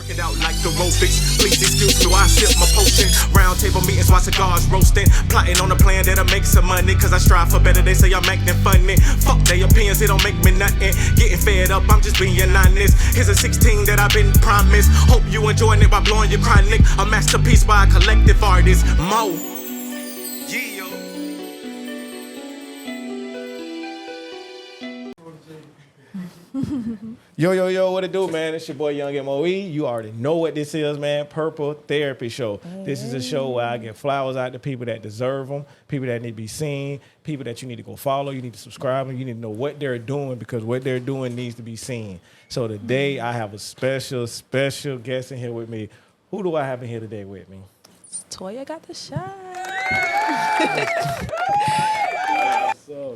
Work it out like aerobics. Please excuse me while I sip my potion. Round table meetings while cigars roasting. Plotting on a plan that'll make some money. Cause I strive for better, they say I'm acting funny. Fuck their opinions, it don't make me nothing. Getting fed up, I'm just being honest. Here's a 16 that I've been promised. Hope you enjoying it by blowing your chronic. A masterpiece by a collective artist. Mo. Yeah. Yo, what it do, man? It's your boy Young MOE. You already know what this is, man. Purple Therapy Show. This is a show where I get flowers out to people that deserve them, people that need to be seen, people that you need to go follow, you need to subscribe, and you need to know what they're doing because what they're doing needs to be seen. So today I have a special guest in here with me. Who do I have in here today with me? Toya got the shot.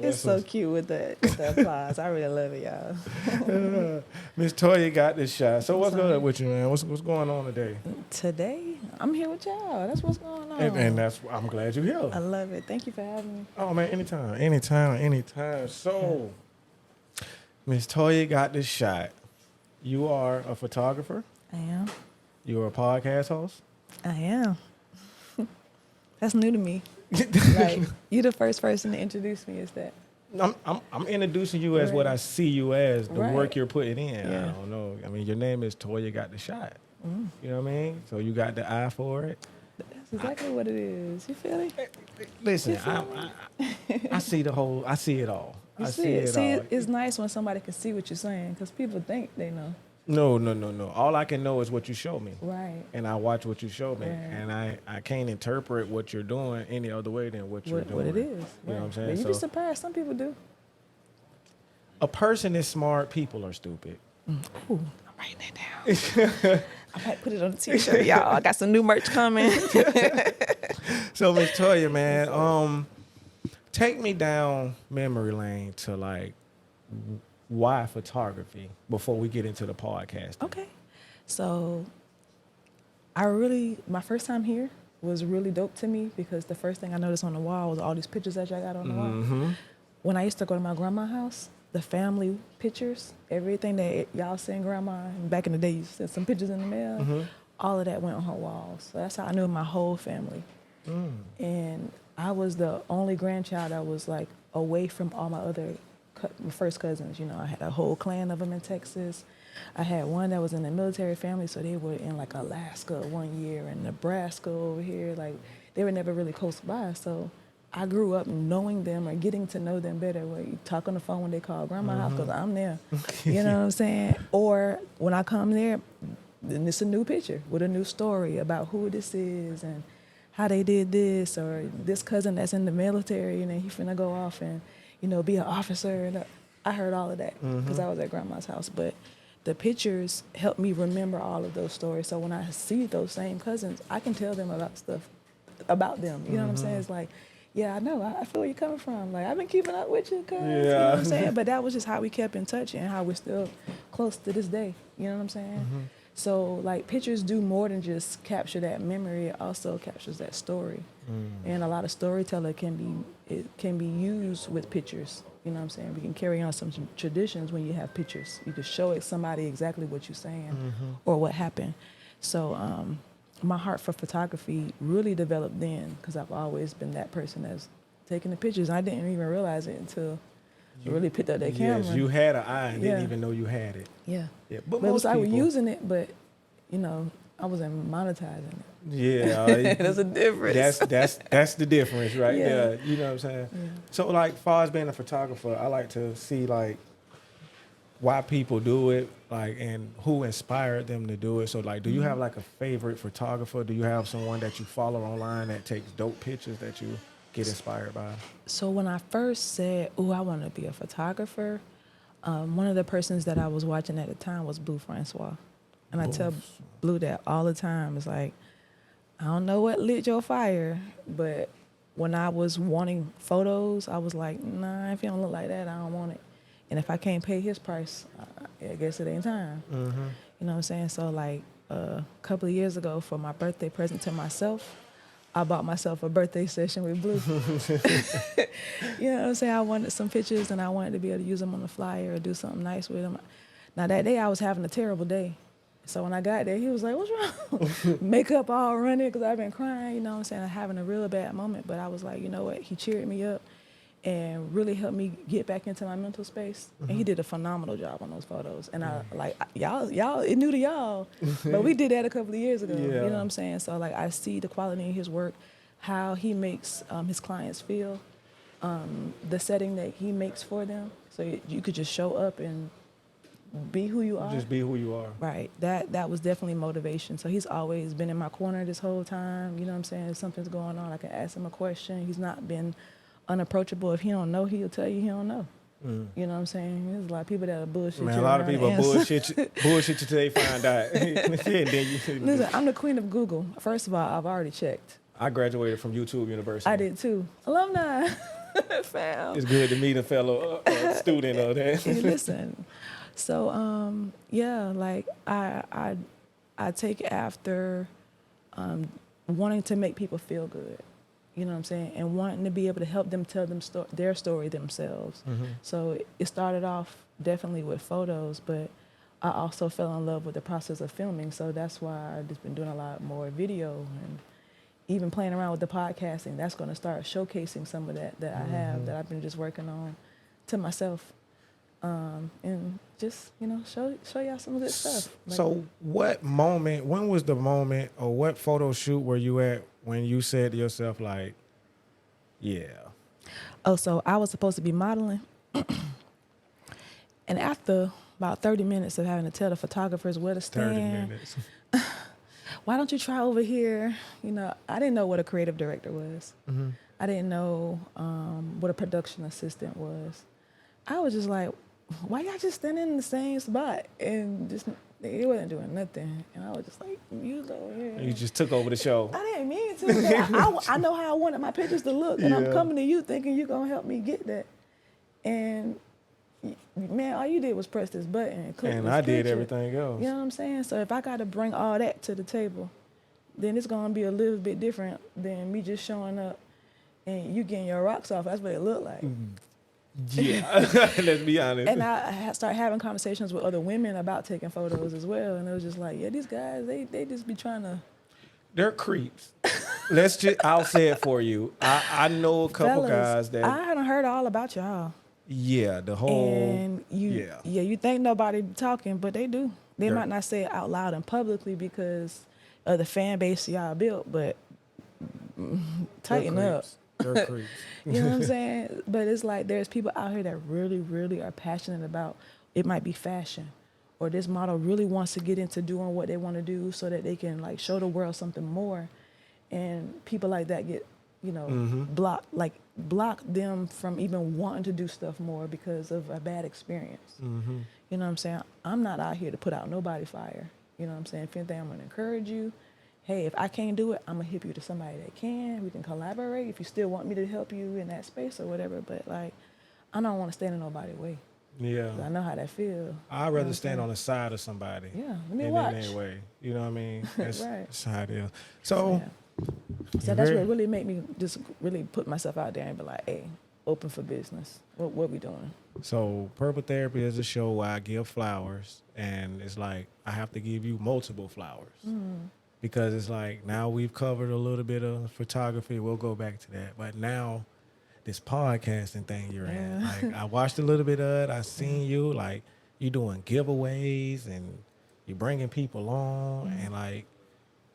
It's so cute with the applause. I really love it, y'all. Miss Toya got this shot. So what's going on with you, man? What's going on today? Today, I'm here with y'all. That's what's going on. And I'm glad you're here. I love it. Thank you for having me. Oh, man, anytime. So, Miss Toya got this shot. You are a photographer. I am. You're a podcast host. I am. That's new to me. Like, you're the first person to introduce me as that. I'm introducing you as what I see you as, the Right. work you're putting in. Yeah. I don't know. I mean, your name is Toya Got the Shot. You know what I mean? So you got the eye for it. That's exactly what it is. You feel it? Listen, I see the whole. I see it all. You I see it. See, all. it's nice when somebody can see what you're saying because people think they know. No. All I can know is what you show me. Right. And I watch what you show me. Right. And I can't interpret what you're doing any other way than what you're doing. What it is. You know what I'm saying? But you'd be surprised. Some people do. A person is smart, people are stupid. Ooh, I'm writing that down. I might put it on a t-shirt, y'all. I got some new merch coming. So, Miss Toya, man, take me down memory lane to like why photography before we get into the podcast. Okay. So my first time here was really dope to me because the first thing I noticed on the wall was all these pictures that y'all got on the wall. When I used to go to my grandma's house, the family pictures, everything that y'all sent grandma, back in the day, you sent some pictures in the mail, all of that went on her walls. So that's how I knew my whole family. And I was the only grandchild that was like away from all my other my first cousins. You know, I had a whole clan of them in Texas. I had one that was in the military family, so they were in like Alaska 1 year and Nebraska over here. Like they were never really close by. So I grew up knowing them or getting to know them better. Where you talk on the phone when they call grandma's house because I'm there. You know what I'm saying? Or when I come there, then it's a new picture with a new story about who this is and how they did this, or this cousin that's in the military and then he finna go off and, you know, be an officer. And I heard all of that because I was at grandma's house. But the pictures help me remember all of those stories. So when I see those same cousins, I can tell them about stuff about them. You know what I'm saying? It's like, yeah, I know. I feel where you're coming from. Like, I've been keeping up with you, cuz. You know what I'm saying? But that was just how we kept in touch and how we're still close to this day. You know what I'm saying? So, like, pictures do more than just capture that memory. It also captures that story. And a lot of storytelling can be used with pictures. You know what I'm saying? We can carry on some traditions when you have pictures. You can show somebody exactly what you're saying or what happened. So, my heart for photography really developed then because I've always been that person that's taking the pictures. I didn't even realize it until you really picked up that camera. Yes, you had an eye and didn't even know you had it. Yeah. But it was most like people, we're using it, but, you know, I wasn't monetizing it. Yeah. There's a difference. That's the difference right Yeah. there. You know what I'm saying? Yeah. So, like, as far as being a photographer, I like to see, like, why people do it, like, and who inspired them to do it. So, like, do you have, like, a favorite photographer? Do you have someone that you follow online that takes dope pictures that you get inspired by? So when I first said, "Ooh, I want to be a photographer," one of the persons that I was watching at the time was Blue Francois. And I tell Blue that all the time. It's like, I don't know what lit your fire, but when I was wanting photos, I was like, nah, if you don't look like that, I don't want it. And if I can't pay his price, I guess it ain't time. You know what I'm saying? So, like, a couple of years ago, for my birthday present to myself, I bought myself a birthday session with Blue. You know what I'm saying? I wanted some pictures, and I wanted to be able to use them on the flyer or do something nice with them. Now, that day, I was having a terrible day. So when I got there, he was like, what's wrong? Makeup all running because I've been crying, you know what I'm saying, having a real bad moment. But I was like, you know what? He cheered me up and really helped me get back into my mental space. And he did a phenomenal job on those photos. And I like, y'all, it new to y'all, but we did that a couple of years ago. You know what I'm saying? So like, I see the quality in his work, how he makes his clients feel, the setting that he makes for them. So you could just show up and be who you are. Just be who you are. Right. That was definitely motivation. So he's always been in my corner this whole time. You know what I'm saying? If something's going on, I can ask him a question. He's not been unapproachable. If he don't know, he'll tell you he don't know. You know what I'm saying? There's a lot of people that are bullshit. Man, a lot of people bullshit you till they find out. Listen, I'm the queen of Google. First of all, I've already checked. I graduated from YouTube University. I did too. Alumni. Fam. It's good to meet a fellow student of that. Hey, listen. So yeah, like I take after wanting to make people feel good, you know what I'm saying, and wanting to be able to help them tell them their story themselves. So it started off definitely with photos, but I also fell in love with the process of filming. So that's why I've just been doing a lot more video and even playing around with the podcasting. That's going to start showcasing some of that I have that I've been just working on to myself. And just, you know, show y'all some good stuff. Like, so when was the moment or what photo shoot were you at when you said to yourself like, yeah? Oh, so I was supposed to be modeling. And after about 30 minutes of having to tell the photographers where to stand. 30 minutes. Why don't you try over here? You know, I didn't know what a creative director was. I didn't know what a production assistant was. I was just like, why y'all just standing in the same spot? And just, it wasn't doing nothing. And I was just like, you go here. You just took over the show. I didn't mean to. I know how I wanted my pictures to look. And I'm coming to you thinking you're going to help me get that. And, man, all you did was press this button and click And this I did picture. everything else. You know what I'm saying? So if I got to bring all that to the table, then it's going to be a little bit different than me just showing up and you getting your rocks off. That's what it looked like. Yeah, let's be honest. And I started having conversations with other women about taking photos as well. And it was just like, yeah, these guys, they just be trying to. They're creeps. I'll say it for you. I know a couple guys that. I hadn't heard all about y'all. Yeah, the whole. And you think nobody talking, but they do. They might not say it out loud and publicly because of the fan base y'all built, but tighten up. They're creeps. You know what I'm saying? But it's like there's people out here that really, really are passionate about, it might be fashion, or this model really wants to get into doing what they want to do so that they can like show the world something more. And people like that get, you know, block them from even wanting to do stuff more because of a bad experience. You know what I'm saying? I'm not out here to put out nobody fire. You know what I'm saying? If anything, I'm going to encourage you. Hey, if I can't do it, I'm going to hip you to somebody that can. We can collaborate if you still want me to help you in that space or whatever. But, like, I don't want to stand in nobody's way. Yeah. I know how that feels. I'd rather stand on the side of somebody. Yeah, let me watch. In any way. You know what I mean? That's, right. That's how it is. So, So that's what really made me just really put myself out there and be like, hey, open for business. What we doing? So Purple Therapy is a show where I give flowers, and it's like I have to give you multiple flowers. Because it's like now we've covered a little bit of photography. We'll go back to that. But now this podcasting thing you're in, like I watched a little bit of it. I seen you, like you doing giveaways and you're bringing people on and like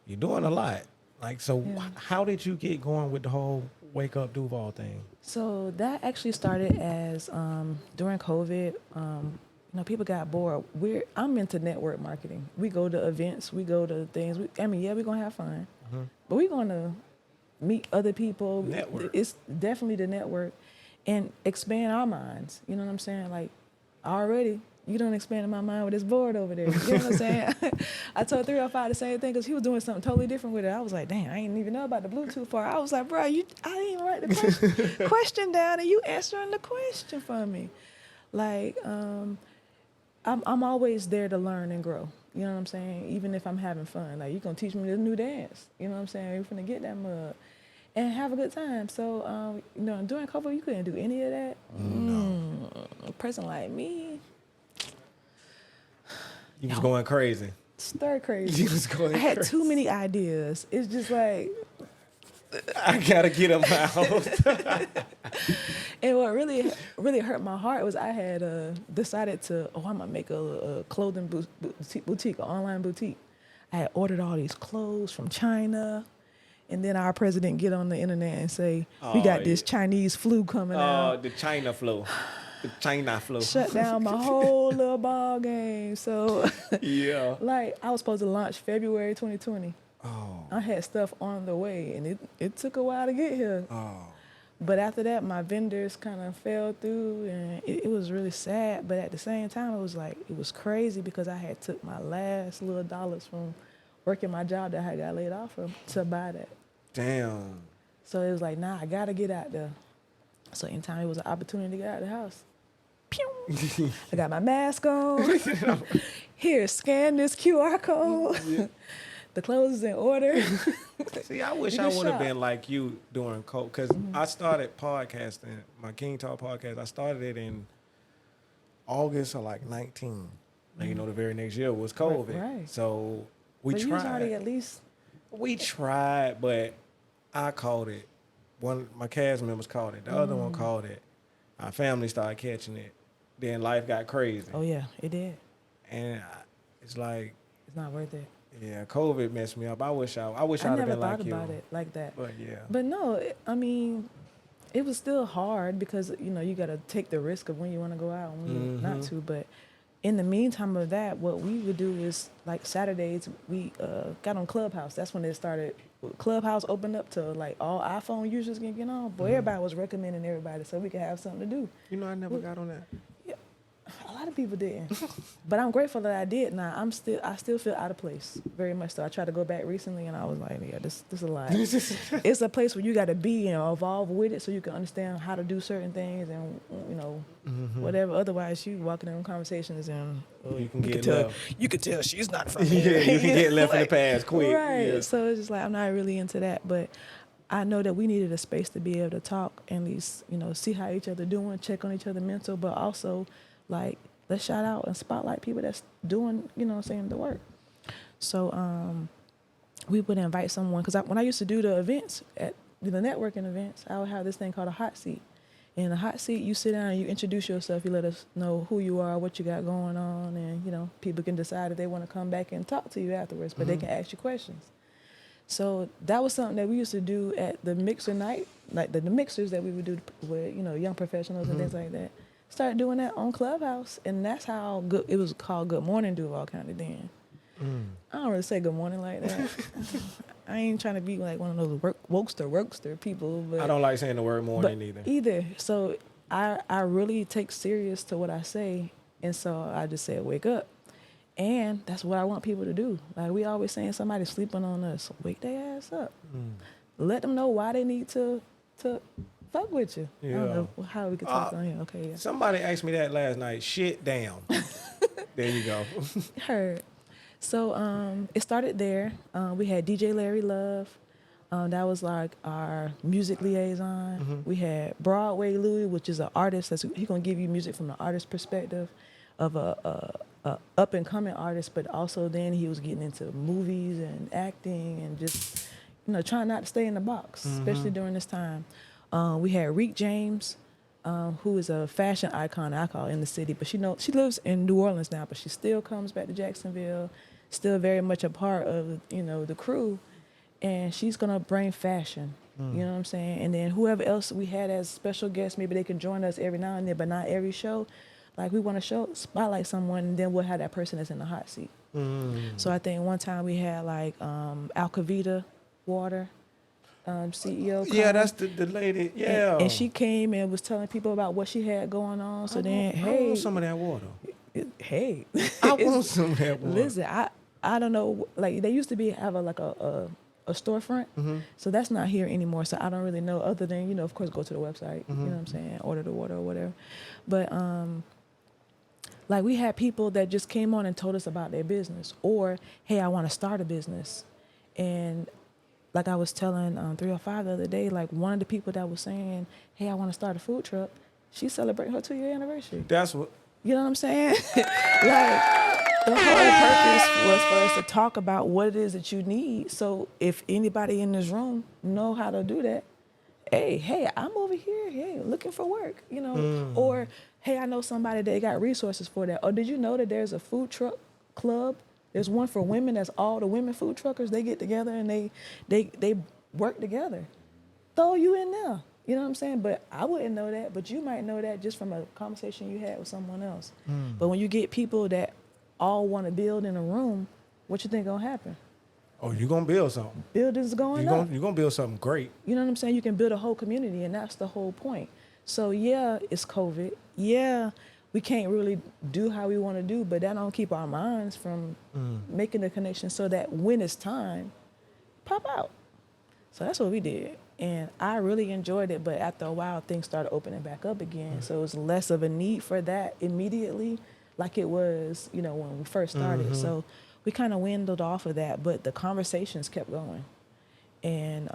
you're doing a lot. Like, so how did you get going with the whole Wake Up Duval thing? So that actually started as during COVID. You know, people got bored. I'm into network marketing. We go to events, we go to things. We're gonna have fun, but we're gonna meet other people. Network. It's definitely the network and expand our minds. You know what I'm saying? Like already, you done expanded my mind with this board over there. You know what I'm saying? I told 305 the same thing because he was doing something totally different with it. I was like, dang, I didn't even know about the Bluetooth part. I was like, bro, I didn't even write the question down, and you answering the question for me. Like, I'm always there to learn and grow. You know what I'm saying? Even if I'm having fun. Like, you're going to teach me this new dance. You know what I'm saying? You're going to get that mug and have a good time. So, you know, during COVID, you couldn't do any of that. A person like me. You was going crazy. stir crazy. You was going I had crazy. too many ideas. It's just like, I gotta get them out. and what really hurt my heart was I had decided to, I'm gonna make a clothing boutique, an online boutique. I had ordered all these clothes from China, and then our president get on the internet and say, we got this Chinese flu coming out. Oh, the China flu. The China flu. Shut down my whole little ball game. So, Yeah. like, I was supposed to launch February 2020. Oh. I had stuff on the way, and it took a while to get here. Oh. But after that, my vendors kind of fell through, and it was really sad. But at the same time, it was crazy because I had took my last little dollars from working my job that I got laid off from to buy that. Damn. So it was like, nah, I got to get out there. So anytime it was an opportunity to get out of the house, pew, I got my mask on. Here, scan this QR code. Yeah. The clothes is in order. See, I wish You I can would have shop. been like you during COVID, because I started podcasting, my King Talk podcast. I started it in August of like 19. And you know, the very next year was COVID. Right. So we But you was already tried. at least. We tried, but I caught it. One, my cast members caught it. The other one caught it. Our family started catching it. Then life got crazy. Oh yeah, it did. And it's like, It's not worth it. yeah, COVID messed me up. I wish I'd have never been thought like you. about it like that. But yeah. But no, I mean, it was still hard because, you know, you got to take the risk of when you want to go out and when you not to. But in the meantime of that, what we would do is, like, Saturdays, we got on Clubhouse. That's when it started. Clubhouse opened up to, like, all iPhone users can get on. Boy, everybody was recommending everybody so we could have something to do. You know, I never got on that. A lot of people didn't, but I'm grateful that I did. Now I still feel out of place, very much so. I tried to go back recently, and I was like, yeah, this is a lot. It's a place where you got to be and evolve with it, so you can understand how to do certain things, and you know, whatever. Otherwise, you walking in conversations and You can get tell left. you could tell she's not from Yeah, here. you can get left in the Like, past quick. right? Yeah. So it's just like I'm not really into that, but I know that we needed a space to be able to talk and at least, you know, see how each other doing, check on each other mental, but also like, let's shout out and spotlight people that's doing, you know what I'm saying, the work. So we would invite someone, because when I used to do the events, at the networking events, I would have this thing called a hot seat. In a hot seat, you sit down and you introduce yourself, you let us know who you are, what you got going on, and, you know, people can decide if they want to come back and talk to you afterwards, but they can ask you questions. So that was something that we used to do at the mixer night, like the mixers that we would do with, you know, young professionals and things like that. Started doing that on Clubhouse, and that's how it was called Good Morning Duval kind of then. I don't really say good morning like that. I ain't trying to be like one of those wokester people, but I don't like saying the word morning either. So I really take serious to what I say, and so I just said wake up, and that's what I want people to do. Like we always saying, somebody's sleeping on us, wake their ass up. Let them know why they need to fuck with you. Yeah. I don't know how we could talk on here. Okay, yeah. Somebody asked me that last night. Shit down. There you go. Heard. So it started there. We had DJ Larry Love. That was like our music liaison. We had Broadway Louie, which is an artist. He's gonna give you music from the artist perspective of a up and coming artist, but also then he was getting into movies and acting and just, you know, trying not to stay in the box, especially during this time. We had Reek James, who is a fashion icon, I call, in the city, but she lives in New Orleans now, but she still comes back to Jacksonville, still very much a part of, you know, the crew, and she's gonna bring fashion. You know what I'm saying? And then whoever else we had as special guests, maybe they can join us every now and then, but not every show. Like we want to spotlight someone, and then we'll have that person that's in the hot seat. So I think one time we had like Alcavita Water. CEO. Yeah, that's the lady. Yeah. And she came and was telling people about what she had going on. So I want some of that water. Hey. I want some of that water. Listen, I don't know. Like they used to have a storefront. So that's not here anymore. So I don't really know, other than, you know, of course, go to the website. You know what I'm saying? Order the water or whatever. But like we had people that just came on and told us about their business, or hey, I want to start a business, and like I was telling 305 the other day, like one of the people that was saying, hey, I want to start a food truck, she's celebrating her 2-year anniversary. That's what. You know what I'm saying? Like, The whole purpose was for us to talk about what it is that you need. So if anybody in this room know how to do that, hey, I'm over here, hey, looking for work, you know, or hey, I know somebody that got resources for that. Or did you know that there's a food truck club? There's one for women. That's all the women food truckers. They get together and they work together. Throw you in there. You know what I'm saying? But I wouldn't know that, but you might know that just from a conversation you had with someone else. But when you get people that all want to build in a room, what you think gonna happen? Oh, you're going to build something. Buildings going up. You're going to build something great. You know what I'm saying? You can build a whole community, and that's the whole point. So yeah, it's COVID. Yeah, we can't really do how we want to do, but that don't keep our minds from making the connection so that when it's time, pop out. So that's what we did. And I really enjoyed it, but after a while, things started opening back up again. So it was less of a need for that immediately like it was, you know, when we first started. So we kind of dwindled off of that, but the conversations kept going. And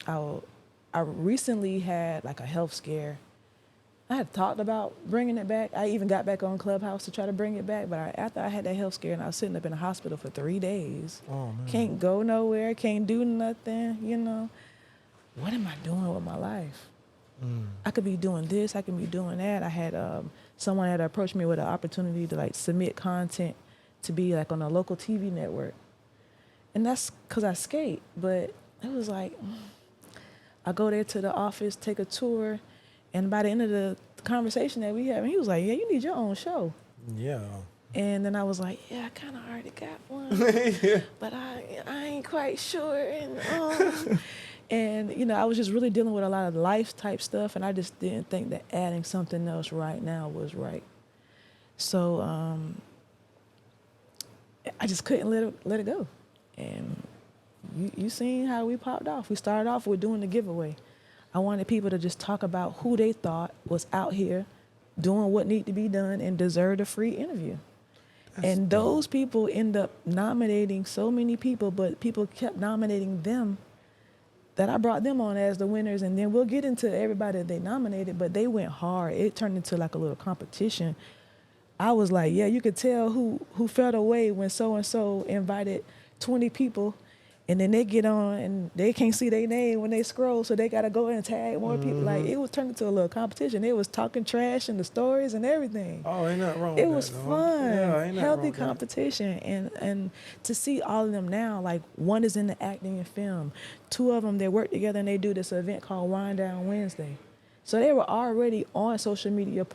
I recently had like a health scare. I had talked about bringing it back. I even got back on Clubhouse to try to bring it back, but after I had that health scare and I was sitting up in the hospital for 3 days, can't go nowhere, can't do nothing, you know. What am I doing with my life? I could be doing this, I could be doing that. I had someone had approached me with an opportunity to like submit content to be like on a local TV network. And that's because I skate, but it was like, I go there to the office, take a tour, and by the end of the conversation that we had, he was like, yeah, you need your own show. Yeah. And then I was like, yeah, I kind of already got one, but I ain't quite sure. And you know, I was just really dealing with a lot of life type stuff, and I just didn't think that adding something else right now was right. So I just couldn't let it go. And you seen how we popped off. We started off with doing the giveaway. I wanted people to just talk about who they thought was out here doing what needed to be done and deserved a free interview. And those people end up nominating so many people, but people kept nominating them that I brought them on as the winners. And then we'll get into everybody that they nominated, but they went hard. It turned into like a little competition. I was like, yeah, you could tell who felt away when so-and-so invited 20 people, and then they get on and they can't see their name when they scroll, so they got to go and tag more people. Like, it was turned into a little competition. It was talking trash in the stories and everything. Oh, ain't nothing wrong with that. that. It was fun, Yeah, ain't healthy competition. And to see all of them now, like one is in the acting and film. 2 of them, they work together and they do this event called Wind Down Wednesday. So they were already on social media,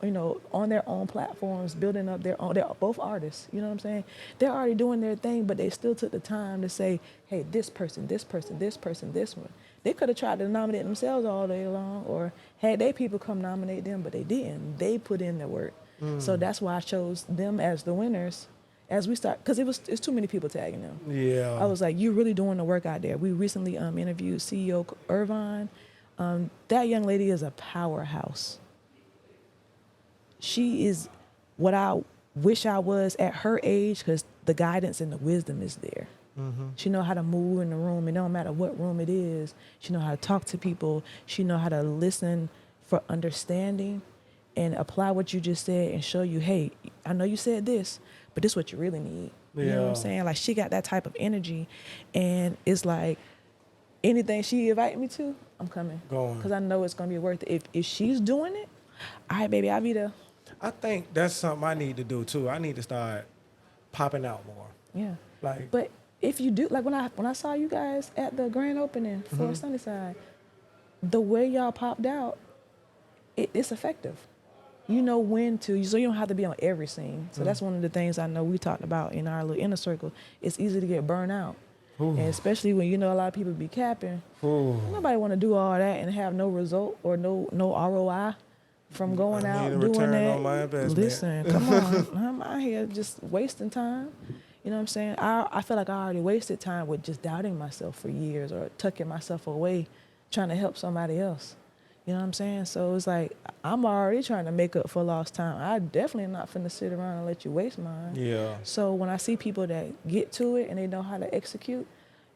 you know, on their own platforms, building up their own. They're both artists, you know what I'm saying? They're already doing their thing, but they still took the time to say, hey, this person, this person, this person, this one. They could have tried to nominate themselves all day long, or had their people come nominate them, but they didn't. They put in the work. So that's why I chose them as the winners as we start, because it's too many people tagging them. Yeah. I was like, you're really doing the work out there. We recently interviewed CEO Irvine. That young lady is a powerhouse. She is what I wish I was at her age, because the guidance and the wisdom is there. She know how to move in the room. It don't matter what room it is. She know how to talk to people. She know how to listen for understanding and apply what you just said and show you, hey, I know you said this, but this is what you really need. You know what I'm saying? Like, she got that type of energy, and it's like anything she invite me to, I'm coming. Because I know it's going to be worth it. If she's doing it, all right, baby, I'll be there. I think that's something I need to do too. I need to start popping out more. Yeah. Like, but if you do, like when I saw you guys at the grand opening for Sunnyside, the way y'all popped out, it's effective. You know when to, so you don't have to be on every scene. So that's one of the things I know we talked about in our little inner circle. It's easy to get burned out. And especially when you know a lot of people be capping. Nobody want to do all that and have no result or no ROI from going out doing that. On my investment. Listen, come on. I'm out here just wasting time. You know what I'm saying? I feel like I already wasted time with just doubting myself for years, or tucking myself away trying to help somebody else. You know what I'm saying? So it's like, I'm already trying to make up for lost time. I definitely am not finna sit around and let you waste mine. Yeah. So when I see people that get to it and they know how to execute,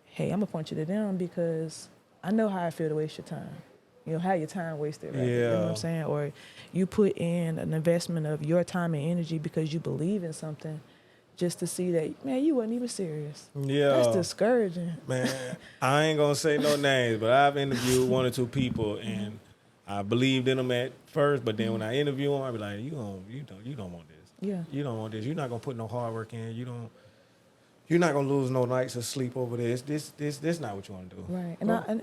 hey, I'm gonna point you to them, because I know how I feel to waste your time. You know, have your time wasted, right? Yeah. You know what I'm saying? Or you put in an investment of your time and energy because you believe in something just to see that, man, you wasn't even serious. Yeah. That's discouraging. Man, I ain't gonna say no names, but I've interviewed 1 or 2 people, and I believed in them at first, but then when I interview them, I be like, you don't want this. Yeah. You don't want this. You're not gonna put no hard work in. You're not gonna lose no nights of sleep over this. This not what you want to do. Right.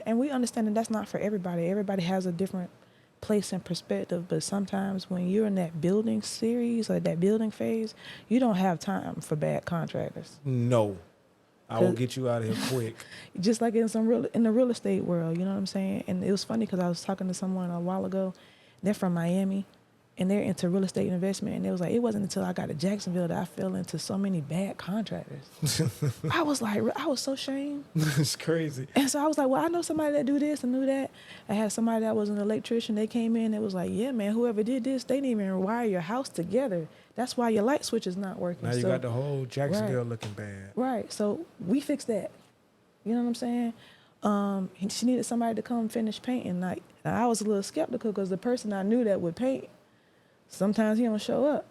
And we understand that that's not for everybody. Everybody has a different place and perspective, but sometimes when you're in that building series or that building phase, you don't have time for bad contractors. No. I will get you out of here quick. Just like in the real estate world, you know what I'm saying? And it was funny because I was talking to someone a while ago. They're from Miami, and they're into real estate investment. And it was like, it wasn't until I got to Jacksonville that I fell into so many bad contractors. I was so ashamed. It's crazy. And so I was like, well, I know somebody that do this and do that. I had somebody that was an electrician. They came in. It was like, yeah, man, whoever did this, they didn't even wire your house together. That's why your light switch is not working. Now you got the whole Jacksonville looking bad. Right. So we fixed that. You know what I'm saying? She needed somebody to come finish painting. Like, I was a little skeptical because the person I knew that would paint, sometimes he don't show up.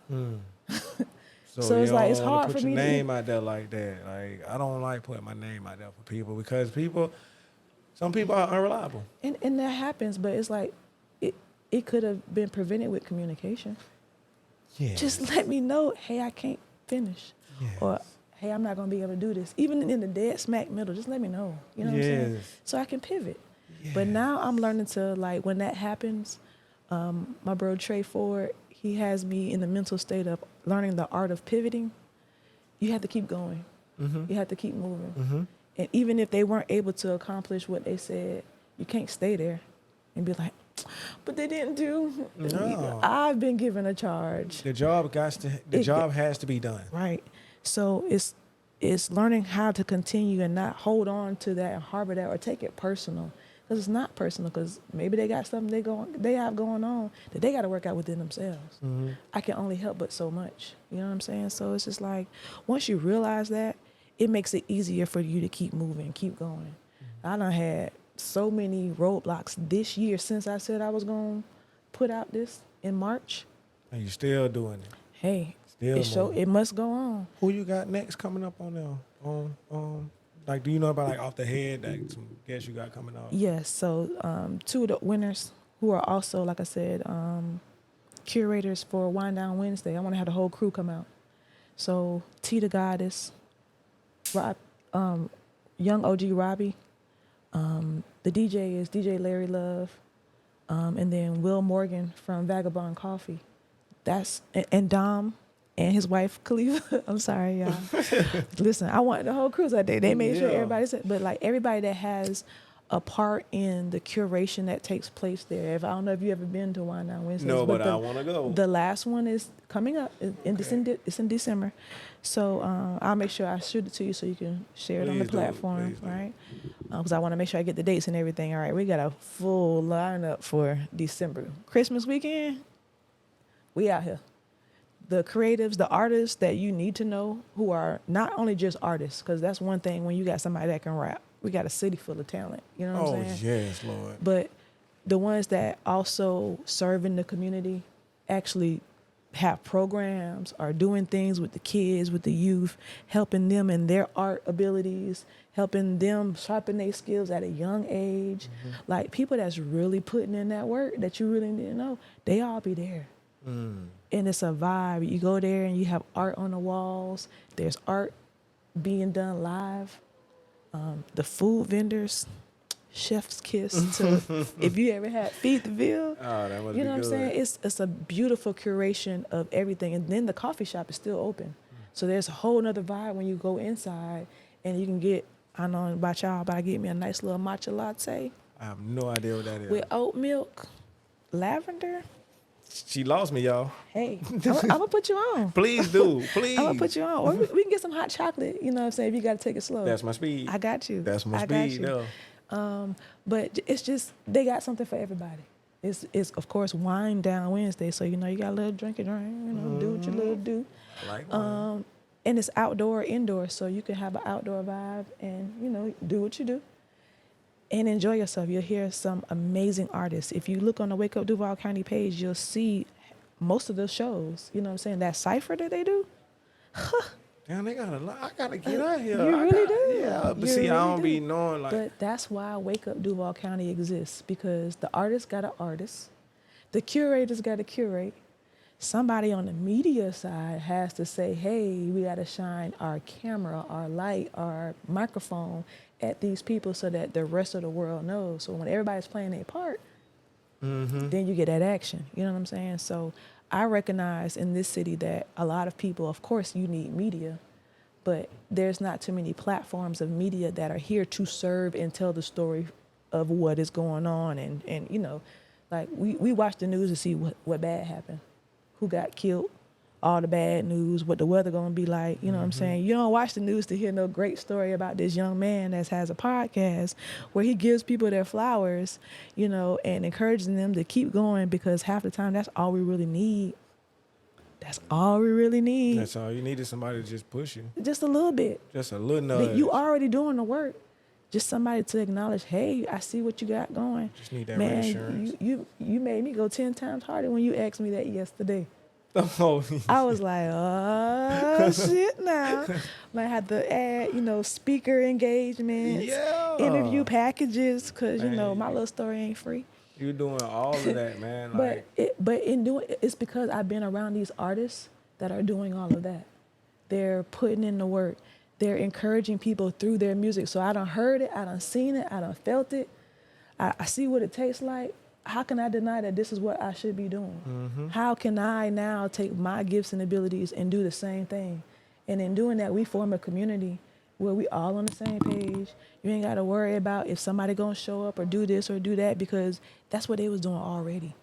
So it's like, it's hard for me to put your name out there like that. Like, I don't like putting my name out there for people because some people are unreliable. And that happens, but it's like, it could have been prevented with communication. Yeah. Just let me know, hey, I can't finish. Yes. Or, hey, I'm not going to be able to do this. Even in the dead smack middle, just let me know. You know what I'm saying? So I can pivot. Yes. But now I'm learning to, like, when that happens, my bro Trey Ford, he has me in the mental state of learning the art of pivoting. You have to keep going. You have to keep moving. And even if they weren't able to accomplish what they said, you can't stay there and be like, but they didn't do. No. I've been given a charge. The job has to be done. Right. So it's learning how to continue and not hold on to that and harbor that or take it personal. Because it's not personal, because maybe they got something they have going on that they got to work out within themselves. I can only help but so much. You know what I'm saying? So it's just like, once you realize that, it makes it easier for you to keep moving, keep going. I done had so many roadblocks this year since I said I was going to put out this in March. And you're still doing it. Hey, it must go on. Who you got next coming up on there? Like, do you know about, like, off the head, like, some guests you got coming out? Yes. So 2 of the winners who are also, like I said, curators for Wind Down Wednesday. I want to have the whole crew come out. So T the Goddess, young OG Robbie. The DJ is DJ Larry Love, and then Will Morgan from Vagabond Coffee. And Dom and his wife Khalifa. I'm sorry, y'all. Listen, I wanted the whole crew that day. They made sure everybody said, but like everybody that has a part in the curation that takes place there. I don't know if you ever been to Wine Down Wednesdays. No, but I want to go. The last one is coming up. It's in December. So I'll make sure I shoot it to you so you can share it on the platform, right? Because I want to make sure I get the dates and everything. All right, we got a full lineup for December. Christmas weekend, we out here. The creatives, the artists that you need to know who are not only just artists, because that's one thing when you got somebody that can rap. We got a city full of talent. You know what I'm saying? Oh, yes, Lord. But the ones that also serve in the community, actually have programs, are doing things with the kids, with the youth, helping them in their art abilities, helping them sharpen their skills at a young age. Like people that's really putting in that work that you really didn't know, they all be there. And it's a vibe. You go there and you have art on the walls. There's art being done live. The food vendors, chef's kiss to if you ever had Feed the Ville. Oh, that must you know be what I'm good. saying? It's a beautiful curation of everything. And then the coffee shop is still open. So there's a whole nother vibe when you go inside and you can get, I don't know about y'all, but I get me a nice little matcha latte. I have no idea what that is. With oat milk, lavender. She lost me, y'all. Hey, I'm gonna put you on. Please do. Please. I'm gonna put you on. Or we can get some hot chocolate. You know what I'm saying? If you gotta take it slow. That's my speed. I got you. That's my I got speed, you. no. But it's just, they got something for everybody. It's of course Wine Down Wednesday, so you know you got a little drink, you know, do what you little do. Like wine. And it's outdoor, indoor, so you can have an outdoor vibe and, you know, do what you do. and enjoy yourself. You'll hear some amazing artists. If you look on the Wake Up Duval County page, you'll see most of the shows. You know what I'm saying? That cypher that they do. Damn, they got a lot. I gotta get out here. You really do. Yeah, but You see, I really don't do. be knowing like. But that's why Wake Up Duval County exists, because the artist got an artist, the curators got to curate. Somebody on the media side has to say, hey, we got to shine our camera, our light, our microphone at these people so that the rest of the world knows. So when everybody's playing their part, then you get that action. You know what I'm saying? So I recognize in this city that a lot of people, of course, you need media, but there's not too many platforms of media that are here to serve and tell the story of what is going on. And you know, like we watch the news to see what bad happened, who got killed, all the bad news, what the weather gonna be like. You know what I'm saying? You don't watch the news to hear no great story about this young man that has a podcast where he gives people their flowers, you know, and encouraging them to keep going, because half the time that's all we really need. That's all we really need. That's all you need is somebody to just push you. Just a little bit. Just a little nudge. You already doing the work. Just somebody to acknowledge, hey, I see what you got going. Just need that Man, reassurance. you made me go 10 times harder when you asked me that yesterday. Oh, I was like, oh, shit now. Might have to add, you know, speaker engagements, interview packages, because, you know, my little story ain't free. You doing all of that, man. But in doing it's because I've been around these artists that are doing all of that. They're putting in the work. They're encouraging people through their music. So I done heard it, I done seen it, I done felt it. I see what it tastes like. How can I deny that this is what I should be doing? How can I now take my gifts and abilities and do the same thing? And in doing that, we form a community where we all on the same page. You ain't got to worry about if somebody gonna show up or do this or do that, because that's what they was doing already.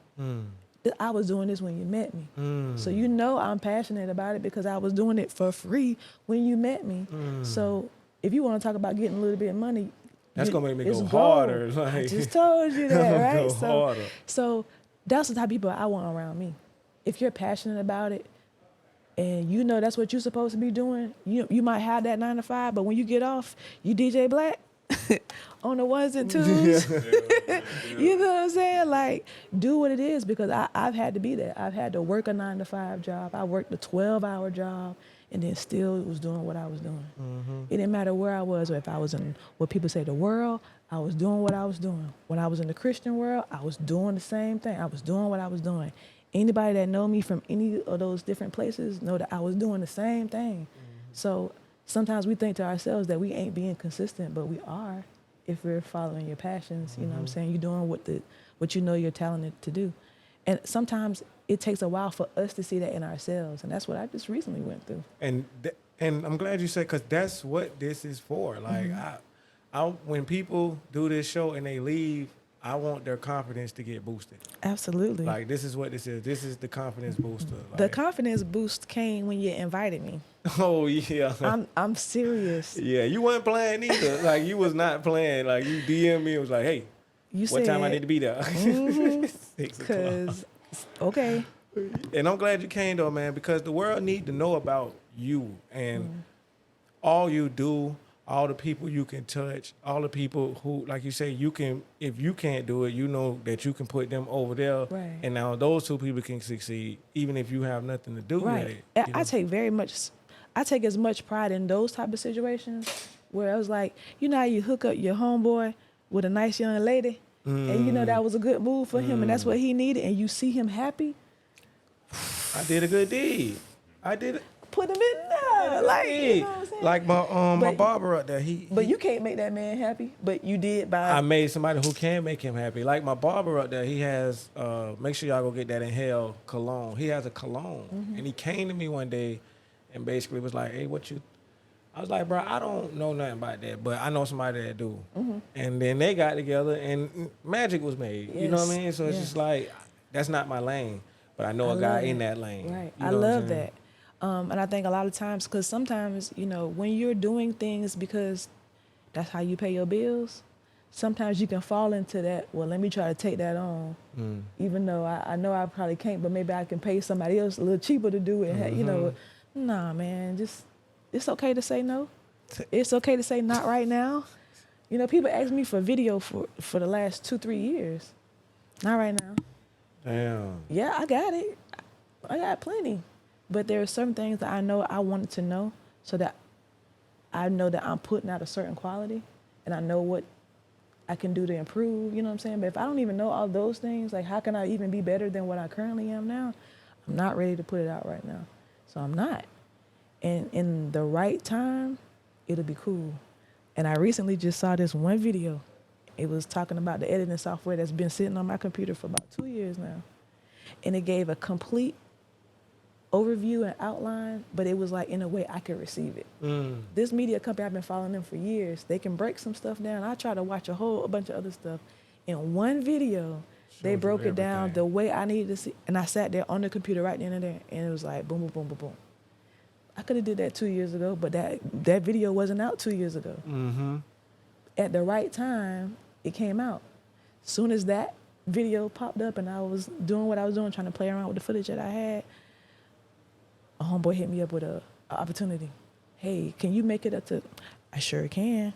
I was doing this when you met me. So you know I'm passionate about it because I was doing it for free when you met me. So if you want to talk about getting a little bit of money, that's gonna make me go gold. harder. Like, I just told you that, right? Go harder. So that's the type of people I want around me. If you're passionate about it and you know that's what you're supposed to be doing, you might have that 9 to 5, but when you get off, you DJ Black on the ones and twos. You know what I'm saying? Like, do what it is, because I've had to be there. I've had to work a 9 to 5 job. I worked a 12-hour job and then still was doing what I was doing. It didn't matter where I was, or if I was in what people say the world, I was doing what I was doing. When I was in the Christian world, I was doing the same thing. I was doing what I was doing. Anybody that know me from any of those different places know that I was doing the same thing. So sometimes we think to ourselves that we ain't being consistent, but we are if we're following your passions. You know what I'm saying? You're doing what you know you're talented to do. And sometimes it takes a while for us to see that in ourselves. And that's what I just recently went through. And I'm glad you said, because that's what this is for. Like, I when people do this show and they leave, I want their confidence to get boosted. Absolutely. Like, this is what this is. This is the confidence booster. Like, The confidence boost came when you invited me. oh, yeah. I'm serious. Yeah, you weren't playing either. Like, you was not playing. Like, you DM me and was like, hey, You what said, time I need to be there? 6 o'clock. because, okay. And I'm glad you came, though, man, because the world need to know about you and all you do, all the people you can touch, all the people who, like you say, you can, if you can't do it, you know that you can put them over there. Right. And now those two people can succeed, even if you have nothing to do with it. And you know? I take as much pride in those type of situations where I was like, you know how you hook up your homeboy with a nice young lady, and you know that was a good move for him, and that's what he needed, and you see him happy. I did a good deed. I did it. Put him in there, like, you know what I'm saying? Like my But- barber up there, But you can't make that man happy. But you did by. I made somebody who can make him happy. Like my barber up there, he has, make sure y'all go get that Inhale cologne. He has a cologne. And he came to me one day and basically was like, hey, I was like, bro, I don't know nothing about that, but I know somebody that do. And then they got together and magic was made. You know what I mean? So it's just like, that's not my lane, but I know a guy in that lane. Right. You I know what I'm love saying? that. And I think a lot of times, because sometimes, you know, when you're doing things because that's how you pay your bills, sometimes you can fall into that, well, let me try to take that on, even though I know I probably can't, but maybe I can pay somebody else a little cheaper to do it. You know, nah, man, just, it's okay to say no. It's okay to say not right now. You know, people ask me for video for the last 2-3 years. Not right now. Damn. Yeah, I got it. I got plenty. But there are certain things that I know I wanted to know so that I know that I'm putting out a certain quality and I know what I can do to improve, you know what I'm saying? But if I don't even know all those things, like how can I even be better than what I currently am now? I'm not ready to put it out right now. So I'm not. And in the right time, it'll be cool. And I recently just saw this one video. It was talking about the editing software that's been sitting on my computer for about 2 years now. And it gave a complete overview and outline, but it was like in a way I could receive it. This media company, I've been following them for years. They can break some stuff down. I try to watch a bunch of other stuff. In one video, they broke it down the way I needed to see. And I sat there on the computer right then and there, and it was like boom, boom, boom, boom, boom. I could have did that 2 years ago, but that video wasn't out 2 years ago. At the right time, it came out. As soon as that video popped up and I was doing what I was doing, trying to play around with the footage that I had, a homeboy hit me up with a opportunity. Hey, can you make it up to? I sure can.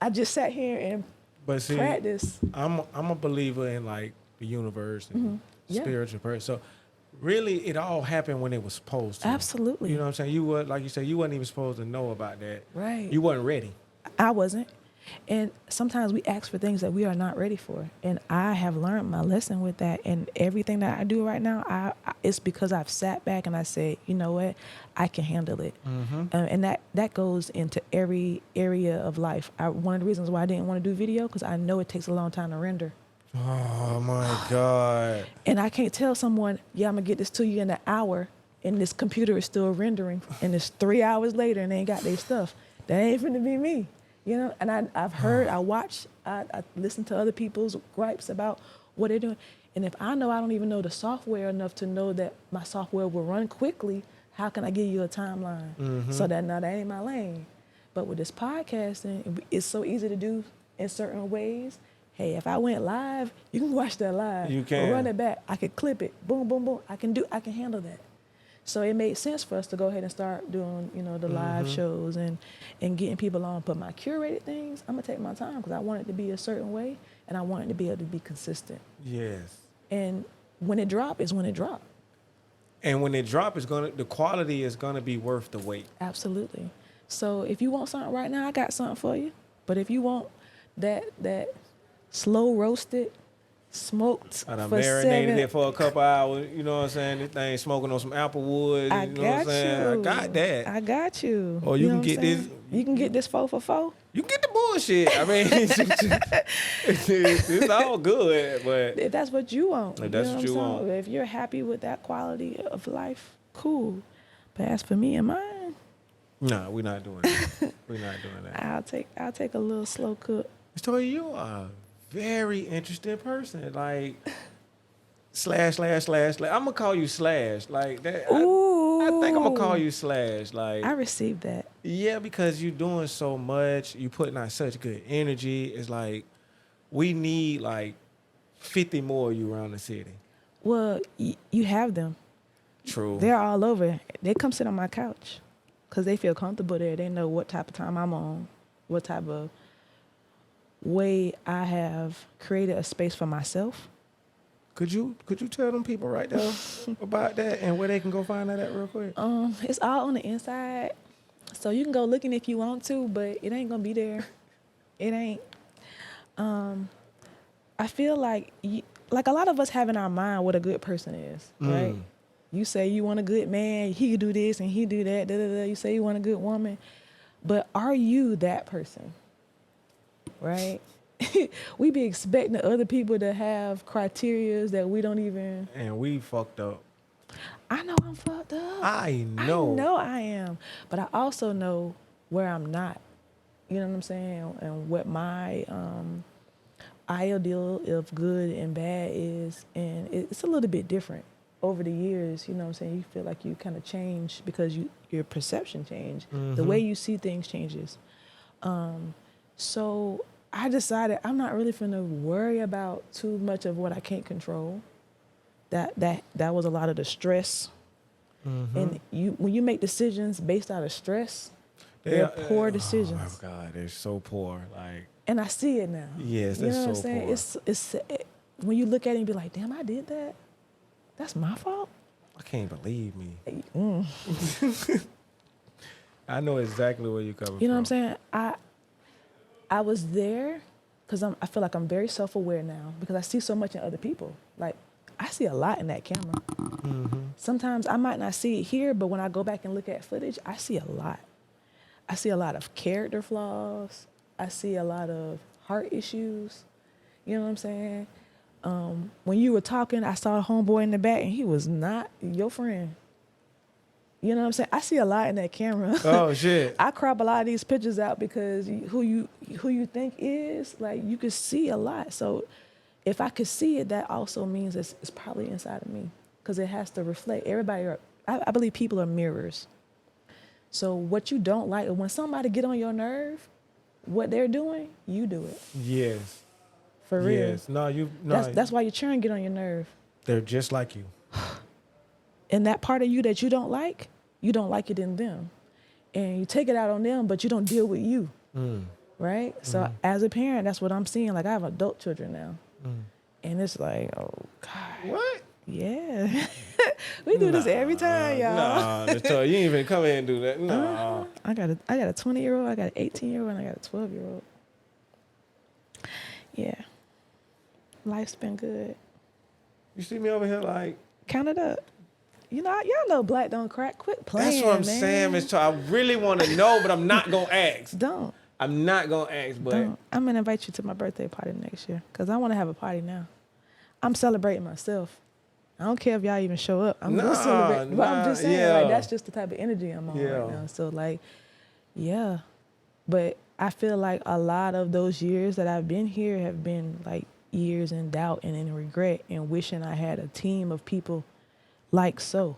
I just sat here and practiced. I'm a believer in like the universe and spiritual person. So really, it all happened when it was supposed to. Absolutely. You know what I'm saying? You were, like you said, you wasn't even supposed to know about that. Right. You wasn't ready. I wasn't. And sometimes we ask for things that we are not ready for. And I have learned my lesson with that. And everything that I do right now, it's because I've sat back and I said, you know what, I can handle it. And that goes into every area of life. One of the reasons why I didn't want to do video, because I know it takes a long time to render. Oh, my God. And I can't tell someone, yeah, I'm going to get this to you in an hour, and this computer is still rendering, and it's 3 hours later, and they ain't got their stuff. That ain't finna be me. You know, and I've heard, I watch, I listen to other people's gripes about what they're doing. And if I know I don't even know the software enough to know that my software will run quickly, how can I give you a timeline? So that ain't my lane. But with this podcasting, it's so easy to do in certain ways. Hey, if I went live, you can watch that live. You can. Or run it back. I can clip it. Boom, boom, boom. I can handle that. So it made sense for us to go ahead and start doing, you know, the live shows and getting people on. But my curated things, I'm going to take my time because I want it to be a certain way and I want it to be able to be consistent. Yes. And when it drop is when it drop. And when it drop, the quality is going to be worth the wait. Absolutely. So if you want something right now, I got something for you. But if you want that slow roasted, smoked I done for marinated 7 it for a couple hours, you know what I'm saying? This thing smoking on some apple wood, I you know what I'm saying? I got that. I got you. Or you can get this. You can get this 4 for 4. You get the bullshit. I mean, it's all good, but If that's what you want. If that's what you want. If you're happy with that quality of life, cool. But as for me and mine, nah, we're not doing that. We're not doing that. I'll take a little slow cook. Toya, you are a very interesting person. Like slash. I'm gonna call you slash. Like that. I think I'm gonna call you slash. Like I received that. Yeah, because you're doing so much. You putting out such good energy. It's like we need like 50 more of you around the city. Well, you have them. True. They're all over. They come sit on my couch because they feel comfortable there. They know what type of time I'm on, what type of way I have created a space for myself. Could you tell them people right there about that and where they can go find that at real quick? It's all on the inside. So you can go looking if you want to, but it ain't gonna be there. It ain't. I feel like a lot of us have in our mind what a good person is, right? You say you want a good man, he do this and he do that, da, da, da. You say you want a good woman, but are you that person, right? We be expecting other people to have criteria that we don't even. And we fucked up. I know I'm fucked up. I know. I know I am. But I also know where I'm not. You know what I'm saying? And what my ideal of good and bad is. And it's a little bit different over the years. You know what I'm saying? You feel like you kind of change because your perception changed. The way you see things changes. So I decided I'm not really finna worry about too much of what I can't control. That was a lot of the stress. And when you make decisions based out of stress, They're poor decisions. Oh my God, they're so poor. Like, and I see it now. yes, you know they're what I'm so saying? poor. When you look at it and be like, damn, I did that. That's my fault. I can't believe me. Mm. I know exactly where you're coming from. You know what I'm saying? I was there because I feel like I'm very self-aware now because I see so much in other people. Like, I see a lot in that camera. Mm-hmm. Sometimes I might not see it here, but when I go back and look at footage, I see a lot. I see a lot of character flaws. I see a lot of heart issues. You know what I'm saying? When you were talking, I saw a homeboy in the back, and he was not your friend. You know what I'm saying? I see a lot in that camera. Oh shit! I crop a lot of these pictures out because who you think is, like, you could see a lot. So if I could see it, that also means it's probably inside of me because it has to reflect. Everybody, I believe people are mirrors. So what you don't like, when somebody get on your nerve, what they're doing, you do it. Yes. For real. Yes. No. That's why your children get on your nerve. They're just like you. And that part of you that you don't like it in them. And you take it out on them, but you don't deal with you. Mm. Right? Mm-hmm. So as a parent, that's what I'm seeing. Like, I have adult children now. Mm. And it's like, oh, God. What? Yeah. We do this every time, y'all. Nah, Toya, you ain't even come here and do that. Nah. I got a 20-year-old, I got an 18-year-old, and I got a 12-year-old. Yeah. Life's been good. You see me over here like... Count it up. You know, y'all know black don't crack. Quit playing, That's what I'm saying, Miss Toya. I really want to know, but I'm not going to ask. Don't. I'm not going to ask, but... Don't. I'm going to invite you to my birthday party next year because I want to have a party now. I'm celebrating myself. I don't care if y'all even show up. I'm going to celebrate. But I'm just saying, like, that's just the type of energy I'm on right now. So, like, yeah. But I feel like a lot of those years that I've been here have been, like, years in doubt and in regret and wishing I had a team of people like so.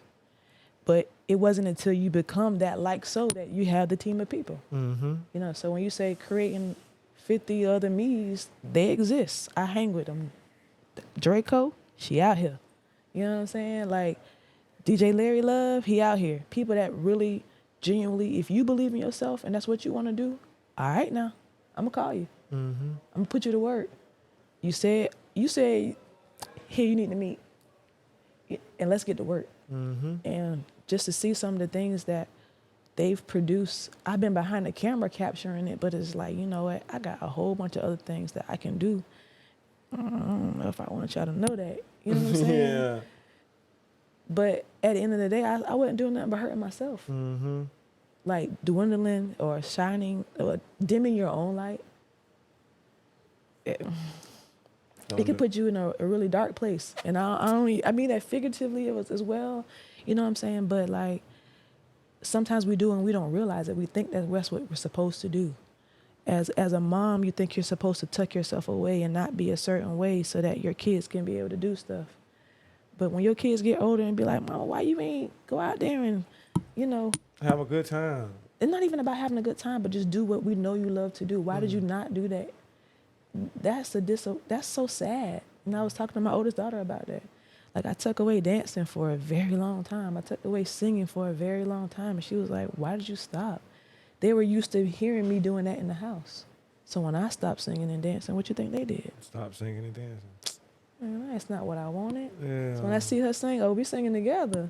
But it wasn't until you become that like so that you have the team of people. Mm-hmm. You know, so when you say creating 50 other me's, they exist. I hang with them. Draco, she out here. You know what I'm saying? Like, DJ Larry Love, he out here. People that really, genuinely, if you believe in yourself and that's what you want to do, all right now, I'm going to call you. Mm-hmm. I'm going to put you to work. You said, here you need to meet. And let's get to work. Mm-hmm. And just to see some of the things that they've produced, I've been behind the camera capturing it, but it's like, you know what? I got a whole bunch of other things that I can do. I don't know if I want y'all to know that. You know what I'm saying? Yeah. But at the end of the day, I wasn't doing nothing but hurting myself. Mm-hmm. Like dwindling or shining or dimming your own light. It can put you in a really dark place. And I mean that figuratively as well. You know what I'm saying? But like sometimes we do and we don't realize it. We think that's what we're supposed to do. As a mom, you think you're supposed to tuck yourself away and not be a certain way so that your kids can be able to do stuff. But when your kids get older and be like, Mom, why you ain't go out there and, you know. Have a good time. It's not even about having a good time, but just do what we know you love to do. Why did you not do that? That's so sad. And I was talking to my oldest daughter about that. Like, I took away dancing for a very long time. I took away singing for a very long time. And she was like, why did you stop? They were used to hearing me doing that in the house. So when I stopped singing and dancing, what you think they did? Stop singing and dancing. Man, that's not what I wanted. Yeah. So when I see her sing, we singing together.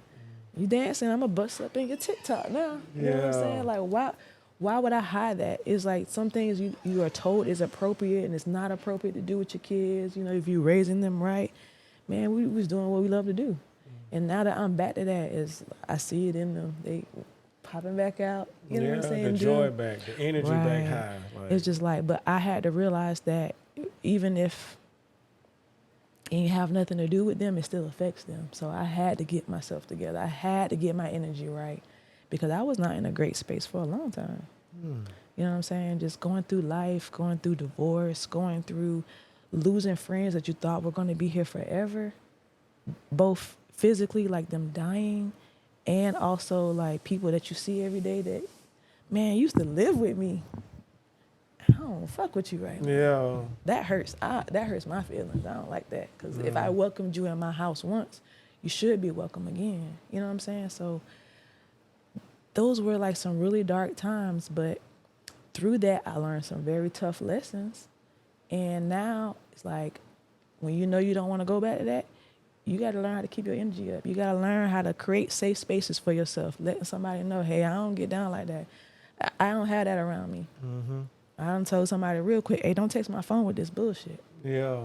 You dancing, I'm going to bust up in your TikTok now. You know what I'm saying? Like, why would I hide that? It's like some things you are told is appropriate and it's not appropriate to do with your kids. You know, if you're raising them right, man, we was doing what we love to do. And now that I'm back to that, I see it in them. They popping back out. You know what I'm saying? The joy back, the energy back high. Like, it's just like, but I had to realize that even if it ain't have nothing to do with them, it still affects them. So I had to get myself together. I had to get my energy right because I was not in a great space for a long time. You know what I'm saying? Just going through life, going through divorce, going through losing friends that you thought were going to be here forever, both physically, like them dying, and also like people that you see every day that, man, used to live with me. I don't fuck with you right now. Yeah. That hurts. That hurts my feelings. I don't like that. Because if I welcomed you in my house once, you should be welcome again. You know what I'm saying? So those were like some really dark times, but through that, I learned some very tough lessons. And now it's like, when you know you don't want to go back to that, you got to learn how to keep your energy up. You got to learn how to create safe spaces for yourself, letting somebody know, hey, I don't get down like that. I don't have that around me. I done told somebody real quick, hey, don't text my phone with this bullshit. Yeah.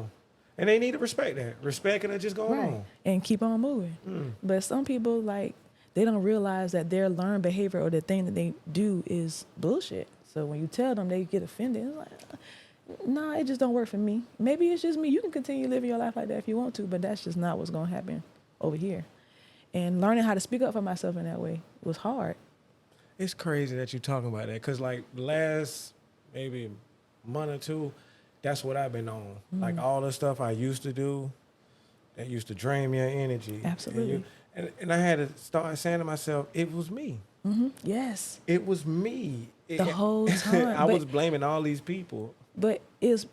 And they need to respect that. Respect it and just go on. And keep on moving. But some people, like, they don't realize that their learned behavior or the thing that they do is bullshit. So when you tell them, they get offended. It's like, nah, it just don't work for me. Maybe it's just me. You can continue living your life like that if you want to, but that's just not what's going to happen over here. And learning how to speak up for myself in that way was hard. It's crazy that you're talking about that, because like the last maybe month or two, that's what I've been on. Like all the stuff I used to do that used to drain me of energy. Absolutely. And I had to start saying to myself, it was me. Yes. It was me. The whole time. I was blaming all these people. But it's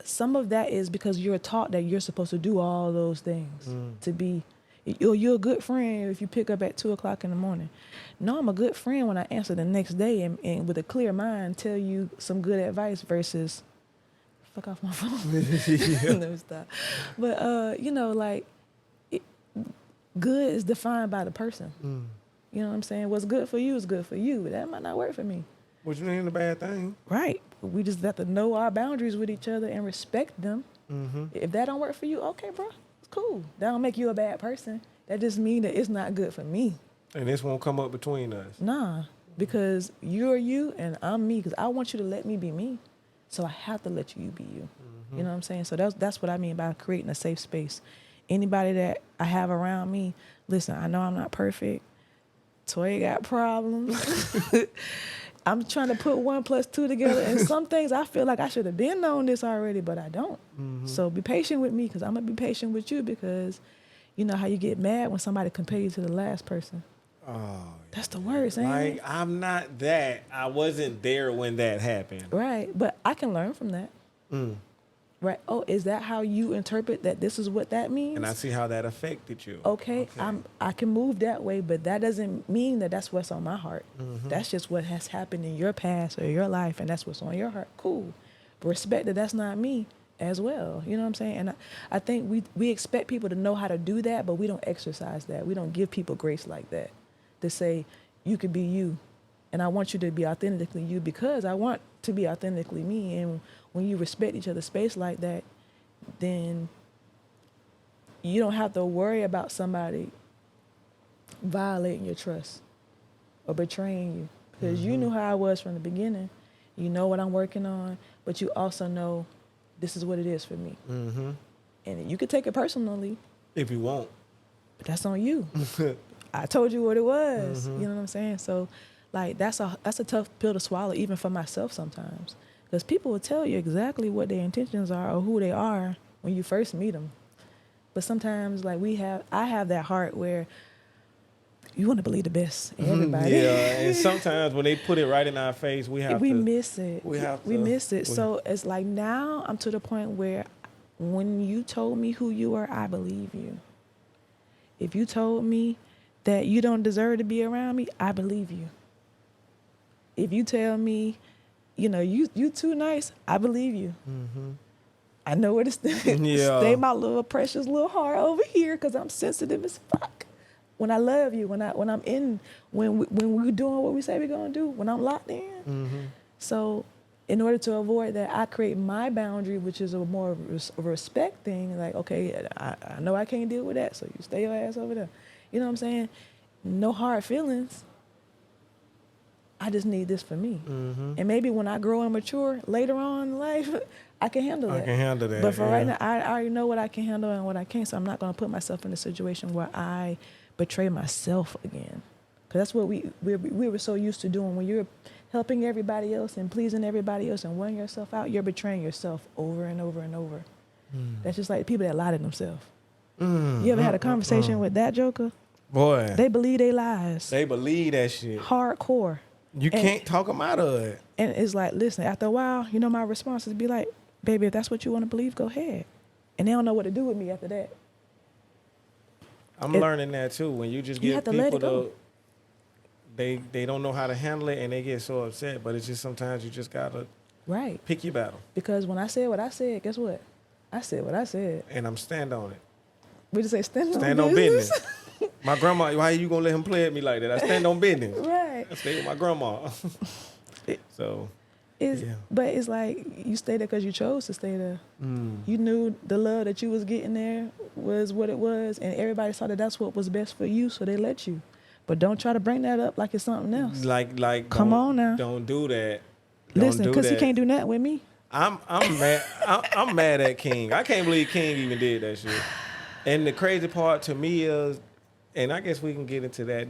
some of that is because you're taught that you're supposed to do all those things to be. You're a good friend if you pick up at 2:00 in the morning. No, I'm a good friend when I answer the next day and with a clear mind tell you some good advice versus fuck off my phone. No, stop. But you know, like good is defined by the person. You know what I'm saying? What's good for you is good for you. That might not work for me. Which ain't a bad thing. Right. We just have to know our boundaries with each other and respect them. If that don't work for you, okay, bro, it's cool. That don't make you a bad person. That just means that it's not good for me. And this won't come up between us. Nah, because you're you and I'm me. Because I want you to let me be me, so I have to let you be you. You know what I'm saying? So that's what I mean by creating a safe space. Anybody that I have around me, listen, I know I'm not perfect. Toya got problems. I'm trying to put 1 + 2 together, and some things I feel like I should have been known this already, but I don't. So be patient with me, because I'm gonna be patient with you, because you know how you get mad when somebody compare you to the last person. Oh, that's the worst, ain't like it? I'm not that. I wasn't there when that happened. Right, but I can learn from that. Right. Oh, is that how you interpret that? This is what that means. And I see how that affected you. Okay. I can move that way, but that doesn't mean that that's what's on my heart. That's just what has happened in your past or your life, and that's what's on your heart. Cool. But respect that that's not me as well. You know what I'm saying? And I think we expect people to know how to do that, but we don't exercise that. We don't give people grace like that to say, you could be you. And I want you to be authentically you, because I want to be authentically me. And when you respect each other's space like that, then you don't have to worry about somebody violating your trust or betraying you, because you knew how I was from the beginning. You know what I'm working on, but you also know this is what it is for me. And you could take it personally if you want, but that's on you. I told you what it was. You know what I'm saying? So like that's a tough pill to swallow, even for myself sometimes, because people will tell you exactly what their intentions are or who they are when you first meet them. But sometimes like I have that heart where you want to believe the best in everybody. Yeah, and sometimes when they put it right in our face, we miss it. We miss it. So it's like now I'm to the point where when you told me who you are, I believe you. If you told me that you don't deserve to be around me, I believe you. If you tell me, you know, you too nice, I believe you. I know where to stay my little precious little heart over here, because I'm sensitive as fuck. When I love you, when we're doing what we say we're gonna do, when I'm locked in. So in order to avoid that, I create my boundary, which is a more respect thing. Like, okay, I know I can't deal with that, so you stay your ass over there. You know what I'm saying? No hard feelings. I just need this for me. And maybe when I grow and mature later on in life, I can handle that. But for right now, I already know what I can handle and what I can't, so I'm not going to put myself in a situation where I betray myself again. Because that's what we were so used to doing. When you're helping everybody else and pleasing everybody else and wearing yourself out, you're betraying yourself over and over and over. That's just like people that lie to themselves. You ever had a conversation with that joker? Boy. They believe they lies. They believe that shit. Hardcore. You can't talk them out of it. And it's like, listen, after a while, you know, my response is be like, baby, if that's what you want to believe, go ahead. And they don't know what to do with me after that. I'm learning that too. When you just give people they don't know how to handle it and they get so upset. But it's just sometimes you just gotta pick your battle. Because when I said what I said, guess what? I said what I said. And I'm stand on it. We just say stand on business. My grandma, why you gonna let him play at me like that? I stand on business. Right. I stay with my grandma. So. But it's like you stay there because you chose to stay there. You knew the love that you was getting there was what it was, and everybody saw that that's what was best for you, so they let you. But don't try to bring that up like it's something else. Like come on now. Don't do that. Listen, because he can't do nothing with me. I'm mad. I'm mad at King. I can't believe King even did that shit. And the crazy part to me is, and I guess we can get into that.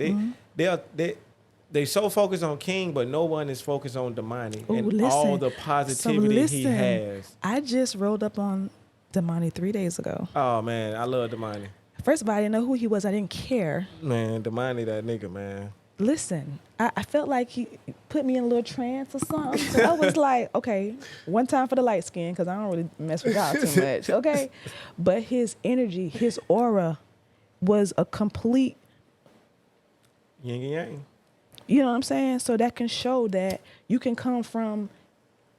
They so focused on King, but no one is focused on Damani and all the positivity he has. I just rolled up on Damani 3 days ago. Oh man, I love Damani. First of all, I didn't know who he was. I didn't care. Man, Damani, that nigga, man. Listen, I felt like he put me in a little trance or something. So I was like, okay, one time for the light skin, because I don't really mess with y'all too much, okay? But his energy, his aura was a complete yin and yang. You know what I'm saying? So that can show that you can come from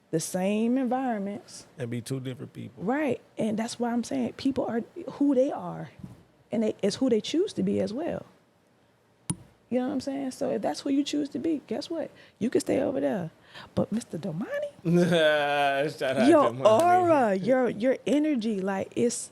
the same environments. And be two different people. Right. And that's why I'm saying people are who they are. And it's who they choose to be as well. You know what I'm saying? So if that's who you choose to be, guess what? You can stay over there. But Mr. Damani, shout out your Damani. aura, your energy, like it's,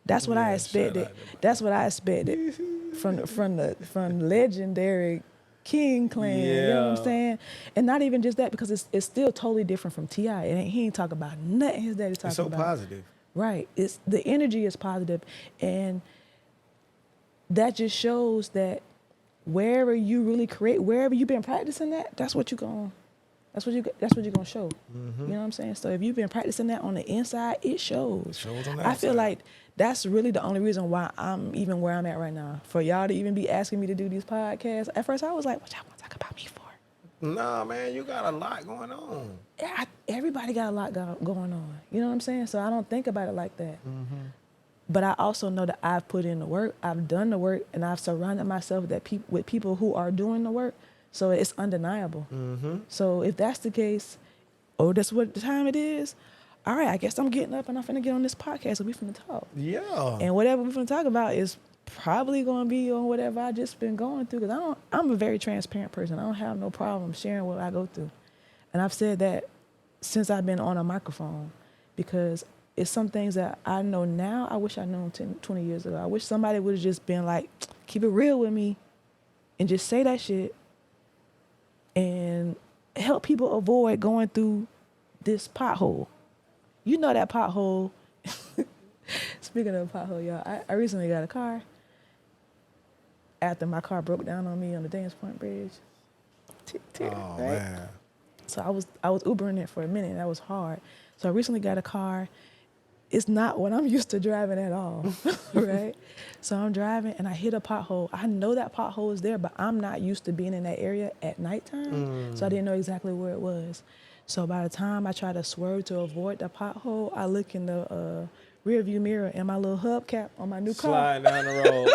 that's what I expected. That's what I expected from legendary King clan. You know what I'm saying? And not even just that, because it's still totally different from T.I. And he ain't talk about nothing his daddy talking about. It's so positive. Right. It's the energy is positive, and that just shows that wherever you really create, wherever you've been practicing that, that's what you're gonna show. Mm-hmm. You know what I'm saying? So if you've been practicing that on the inside, it shows. It shows on the outside. I feel like that's really the only reason why I'm even where I'm at right now. For y'all to even be asking me to do these podcasts, at first I was like, what y'all want to talk about me for? Nah, man, you got a lot going on. Everybody got a lot going on. You know what I'm saying? So I don't think about it like that. Mm-hmm. But I also know that I've put in the work, I've done the work, and I've surrounded myself with people who are doing the work. So it's undeniable. Mm-hmm. So if that's the case, that's what the time it is, all right, I guess I'm getting up and I'm finna get on this podcast and we finna talk. Yeah. And whatever we finna talk about is probably gonna be on whatever I just been going through, because I'm a very transparent person. I don't have no problem sharing what I go through. And I've said that since I've been on a microphone, because it's some things that I know now I wish I knew 10, 20 years ago. I wish somebody would have just been like, keep it real with me and just say that shit and help people avoid going through this pothole. You know that pothole. Speaking of pothole, y'all, I recently got a car after my car broke down on me on the Dance Point Bridge. Right? Man. So I was Ubering it for a minute, and that was hard. So I recently got a car. It's not what I'm used to driving at all, right? So I'm driving and I hit a pothole. I know that pothole is there, but I'm not used to being in that area at nighttime, so I didn't know exactly where it was. So by the time I try to swerve to avoid the pothole, I look in the rear view mirror and my little hubcap on my new car. Sliding down the road.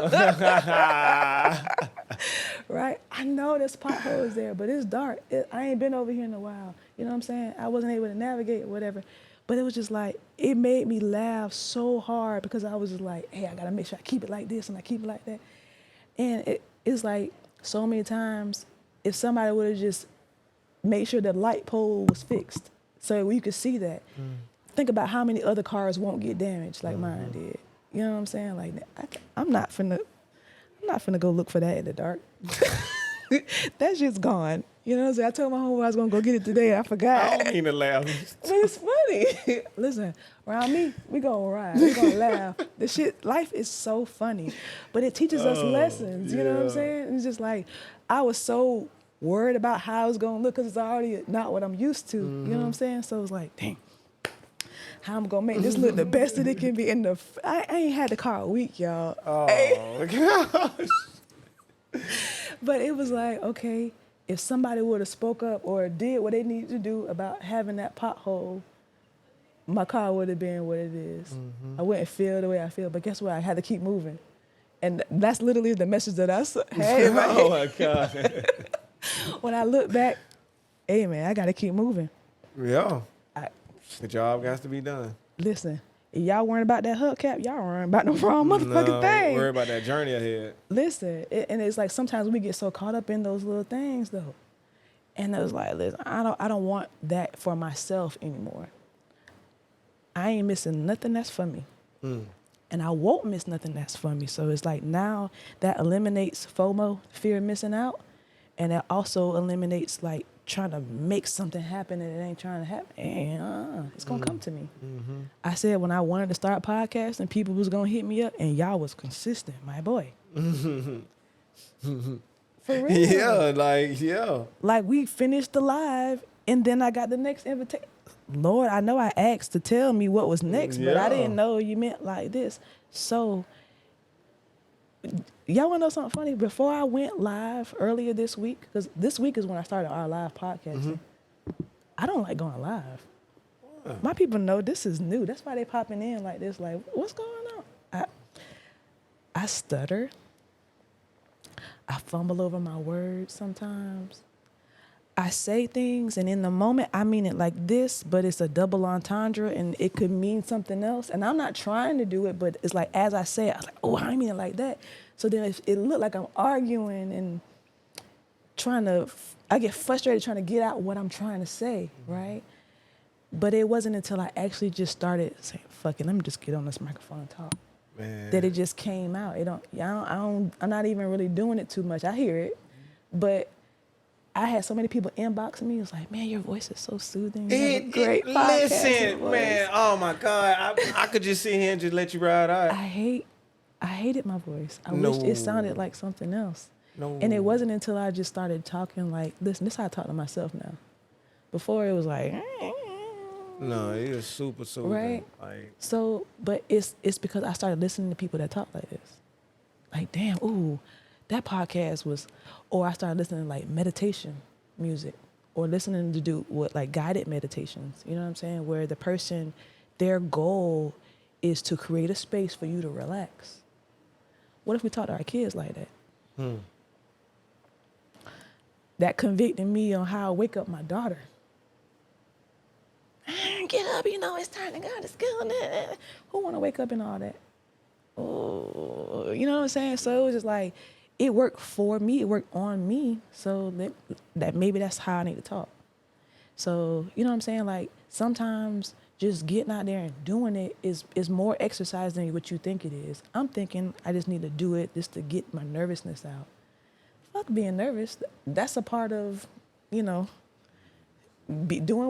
Right? I know this pothole is there, but it's dark. I ain't been over here in a while. You know what I'm saying? I wasn't able to navigate or whatever. But it was just like, it made me laugh so hard, because I was just like, hey, I got to make sure I keep it like this and I keep it like that. And it's like so many times, if somebody would have just made sure the light pole was fixed so you could see that, think about how many other cars won't get damaged like mine did. You know what I'm saying? Like, I'm not finna go look for that in the dark. That shit's gone. You know what I'm saying? I told my homeboy I was going to go get it today. I forgot. I don't mean to laugh. But it's funny. Listen, around me, we going to ride. We going to laugh. Life is so funny. But it teaches us lessons. You know what I'm saying? It's just like, I was so worried about how I was going to look, because it's already not what I'm used to. You know what I'm saying? So it was like, dang, how I'm going to make this look the best that it can be. I ain't had the car a week, y'all. Oh, gosh. But it was like, okay, if somebody would have spoke up or did what they needed to do about having that pothole, my car would have been what it is. I wouldn't feel the way I feel. But guess what? I had to keep moving. And that's literally the message that I had in my head. Oh my God. When I look back, hey man, I gotta keep moving. Yeah. I, The job got to be done. listen, if y'all worrying about that hubcap, y'all worrying about the wrong motherfucking thing. Worry about that journey ahead. Listen, and it's like sometimes we get so caught up in those little things though. And it was like, listen, I don't want that for myself anymore. I ain't missing nothing that's for me. And I won't miss nothing that's for me. So it's like now that eliminates FOMO, fear of missing out. And it also eliminates like trying to make something happen and it ain't trying to happen. And it's going to come to me. I said when I wanted to start podcasting, people was going to hit me up and y'all was consistent, my boy. For real. Yeah. Like we finished the live and then I got the next invitation. Lord, I know I asked to tell me what was next, but I didn't know you meant like this. So y'all want to know something funny? Before I went live earlier this week, because this week is when I started our live podcasting, I don't like going live. My people know this is new. That's why they popping in like this, like, what's going on? I stutter. I fumble over my words sometimes. I say things, and in the moment, I mean it like this, but it's a double entendre, and it could mean something else. And I'm not trying to do it, but it's like, as I say it, I was like, oh, I mean it like that. So then it looked like I'm arguing and I get frustrated trying to get out what I'm trying to say, right? But it wasn't until I actually just started saying, fuck it, let me just get on this microphone and talk. Man. That it just came out. I'm not even really doing it too much. I hear it, but I had so many people inboxing me. It was like, man, your voice is so soothing. You have a great podcast Listen, voice. man. Oh my God. I could just sit here and just let you ride out. I hated my voice. I wished it sounded like something else. No. And it wasn't until I just started talking like, listen, this is how I talk to myself now. Before it was like, No, it is super soothing. right? Like, So, but it's because I started listening to people that talk like this. Like, damn, ooh, that podcast was, or I started listening to like meditation music, or listening to do what like guided meditations. You know what I'm saying? Where the person, their goal is to create a space for you to relax. What if we taught our kids like that? That convicted me on how I wake up my daughter. Get up, it's time to go to school. Who want to wake up and all that? Oh, you know what I'm saying? So it was just like, it worked for me. It worked on me. So that maybe that's how I need to talk. So, you know what I'm saying? Like, sometimes just getting out there and doing it is more exercise than what you think it is. I'm thinking I just need to do it just to get my nervousness out. Fuck being nervous. That's a part of, doing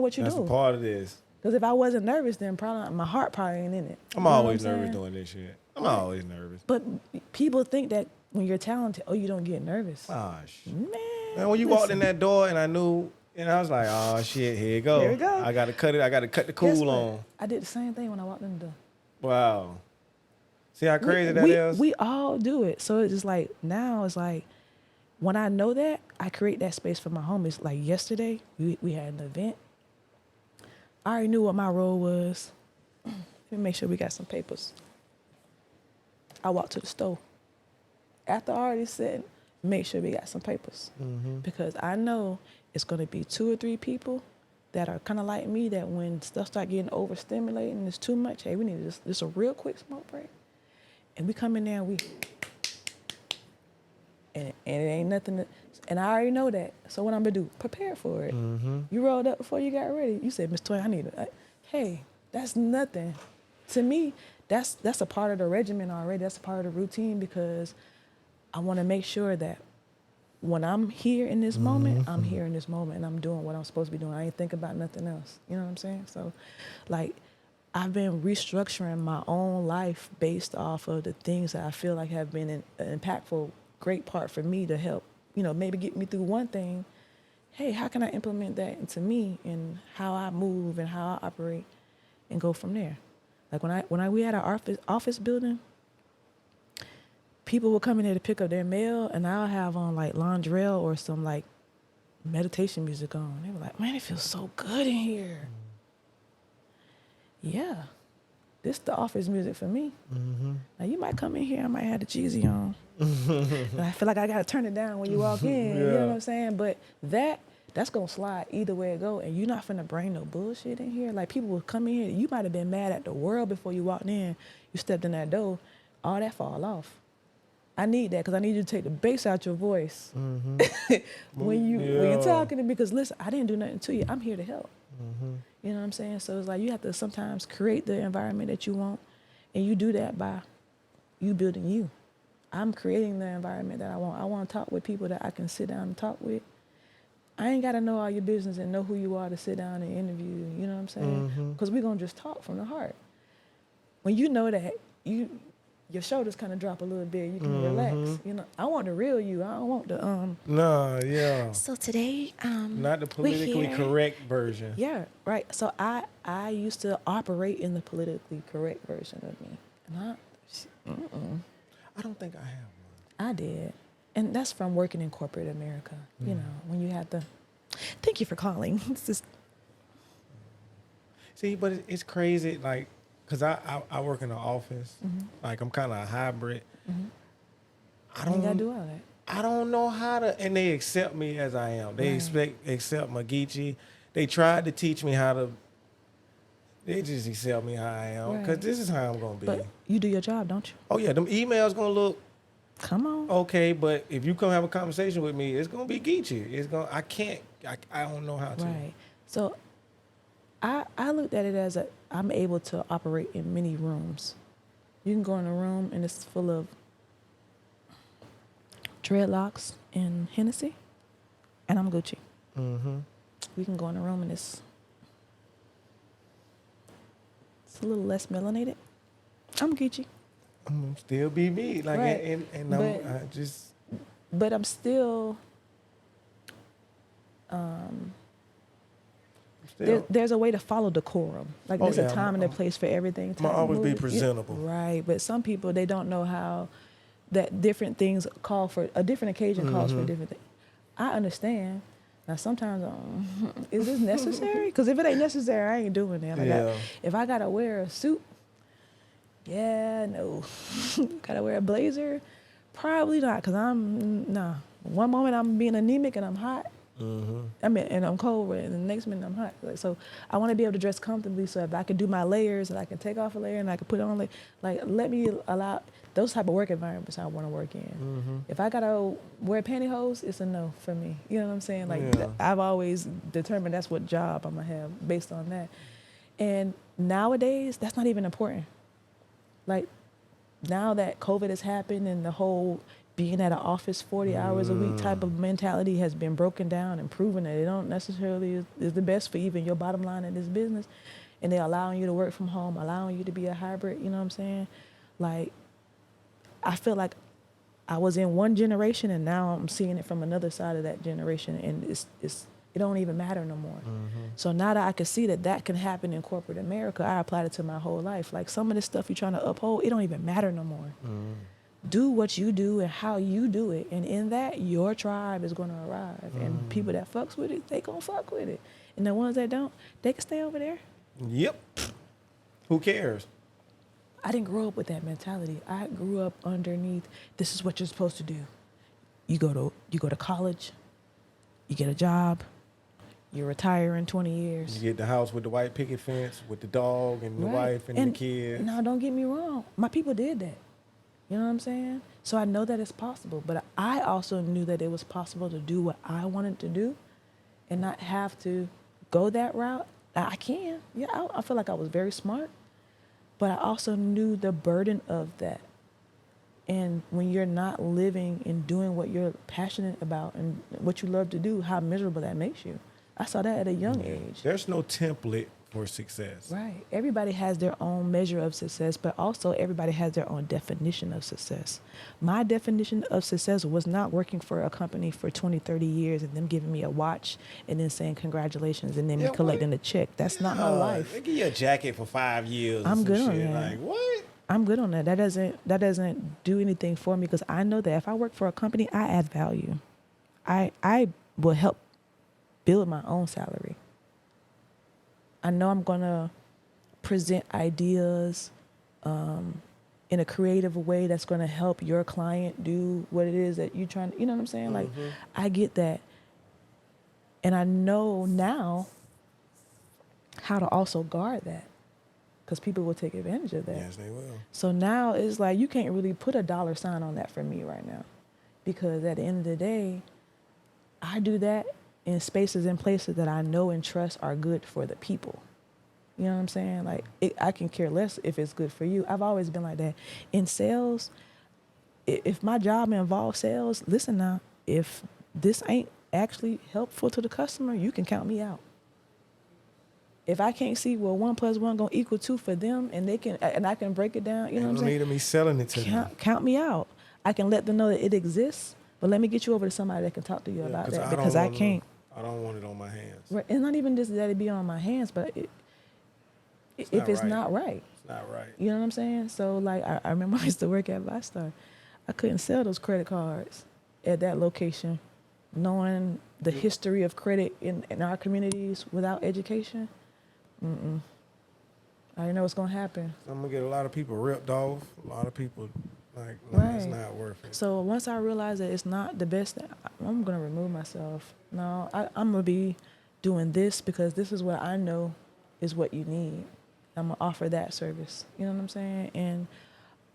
what you do. that's a part of this. Because if I wasn't nervous, then probably my heart probably ain't in it. I'm always nervous doing this shit. I'm always nervous. But people think that when you're talented, you don't get nervous. Gosh. Man, When you walked in that door and I knew, and I was like, oh shit, here you go. Here we go. I gotta cut it. I gotta cut the Guess cool what? on. I did the same thing when I walked in the door. Wow. See how crazy that is? We all do it. So it's just like, now it's like, when I know that, I create that space for my homies. Like yesterday, we had an event. I already knew what my role was. Let me make sure we got some papers. I walked to the store. After I already said, make sure we got some papers. Because I know it's going to be 2 or 3 people that are kind of like me, that when stuff start getting overstimulated and it's too much, hey, we need just a real quick smoke break. And we come in there and and it ain't nothing and I already know that. So what I'm going to do? Prepare for it. You rolled up before you got ready. You said, Miss Toya, I need it. Hey, that's nothing. To me, that's a part of the regimen already. That's a part of the routine, because I want to make sure that when I'm here in this moment, I'm here in this moment and I'm doing what I'm supposed to be doing. I ain't thinking about nothing else. You know what I'm saying? So, like, I've been restructuring my own life based off of the things that I feel like have been an impactful, great part for me to help, maybe get me through one thing. Hey, how can I implement that into me and how I move and how I operate and go from there? Like when we had our office building, people would come in there to pick up their mail, and I'll have on like lingerie or some like meditation music on. They were like, man, it feels so good in here. Yeah. this the office music for me. Now you might come in here, I might have the cheesy on. And I feel like I gotta turn it down when you walk in. You know what I'm saying? But that's gonna slide either way it go, and you're not finna bring no bullshit in here. Like people will come in here, you might have been mad at the world before you walked in. You stepped in that door, all that fall off. I need that because I need you to take the bass out your voice when you're talking to me. Because listen, I didn't do nothing to you. I'm here to help. You know what I'm saying? So it's like you have to sometimes create the environment that you want, and you do that by you building you. I'm creating the environment that I want. I want to talk with people that I can sit down and talk with. I ain't got to know all your business and know who you are to sit down and interview you. You know what I'm saying? Because we're going to just talk from the heart. When you know that, your shoulders kind of drop a little bit. You can relax. You know, I want the real you. I don't want the No, yeah. So today, Not the politically correct version. Yeah, right. So I used to operate in the politically correct version of me, and I don't think I have one. I did, and that's from working in corporate America. You know, when you have to. Thank you for calling. It's just. See, but it's crazy, like. Cause I work in the office, like I'm kind of a hybrid. I don't gotta do all that. I don't know how to, and they accept me as I am. They accept my Geechee. They tried to teach me how to. They just accept me how I am, cause this is how I'm gonna be. But you do your job, don't you? Oh yeah, them emails gonna look. Come on. Okay, but if you come have a conversation with me, it's gonna be Geechee. It's gonna. I don't know how to. Right. So. I looked at it as I'm able to operate in many rooms. You can go in a room and it's full of dreadlocks and Hennessy, and I'm Gucci. We can go in a room and it's a little less melanated. I'm Gucci. I'm still be me, like, right. But I'm still. There's a way to follow decorum. Like there's a time and a place for everything. I'll always be presentable. Right, but some people, they don't know how that different things call for, a different occasion calls for different things. I understand. Now sometimes, is this necessary? Because if it ain't necessary, I ain't doing that. Like if I gotta wear a suit, no. Gotta wear a blazer? Probably not, because one moment I'm being anemic and I'm hot. I mean, and I'm cold, and the next minute I'm hot. Like, so I want to be able to dress comfortably. So if I can do my layers, and I can take off a layer, and I can put on let me allow those type of work environments I want to work in. If I gotta wear pantyhose, it's a no for me. You know what I'm saying? Like I've always determined that's what job I'm gonna have based on that. And nowadays, that's not even important. Like now that COVID has happened and the whole being at an office 40 hours a week type of mentality has been broken down and proven that it don't necessarily is the best for even your bottom line in this business. And they're allowing you to work from home, allowing you to be a hybrid, you know what I'm saying? Like, I feel like I was in one generation and now I'm seeing it from another side of that generation, and it don't even matter no more. So now that I can see that can happen in corporate America, I applied it to my whole life. Like some of this stuff you're trying to uphold, it don't even matter no more. Do what you do and how you do it. And in that, your tribe is going to arrive. And people that fucks with it, they going to fuck with it. And the ones that don't, they can stay over there. Yep. Who cares? I didn't grow up with that mentality. I grew up underneath, this is what you're supposed to do. You go to college, you get a job, you retire in 20 years. You get the house with the white picket fence, with the dog and the wife and the kids. Now, don't get me wrong. My people did that. You know what I'm saying? So I know that it's possible, but I also knew that it was possible to do what I wanted to do and not have to go that route. I can. Yeah, I feel like I was very smart, but I also knew the burden of that. And when you're not living and doing what you're passionate about and what you love to do, how miserable that makes you. I saw that at a young age. There's no template for success. Right. Everybody has their own measure of success, but also everybody has their own definition of success. My definition of success was not working for a company for 20, 30 years and them giving me a watch and then saying congratulations and then me collecting a check. That's not my life. They give you a jacket for 5 years. I'm good on that. Like, what? I'm good on that. That doesn't do anything for me because I know that if I work for a company, I add value. I will help build my own salary. I know I'm going to present ideas in a creative way that's going to help your client do what it is that you're trying to, you know what I'm saying? Like, I get that. And I know now how to also guard that, because people will take advantage of that. Yes, they will. So now it's like you can't really put a dollar sign on that for me right now, because at the end of the day, I do that in spaces and places that I know and trust are good for the people. You know what I'm saying? Like, I can care less if it's good for you. I've always been like that. In sales, if my job involves sales, listen now, if this ain't actually helpful to the customer, you can count me out. If I can't see, well, 1 + 1 gonna equal 2 for them, and I can break it down, you know what I'm saying? No need of me selling it to them. Count me out. I can let them know that it exists, but let me get you over to somebody that can talk to you about that, because I can't. I don't want it on my hands. Right. It's not even just that it be on my hands, but if it's not right. It's not right. You know what I'm saying? So, like, I remember I used to work at ViStar. I couldn't sell those credit cards at that location, knowing the history of credit in our communities without education. I didn't know what's going to happen. I'm going to get a lot of people ripped off. A lot of people, like, no, it's not worth it. So once I realized that it's not the best, I'm going to remove myself. No, I'm going to be doing this because this is what I know is what you need. I'm going to offer that service. You know what I'm saying? And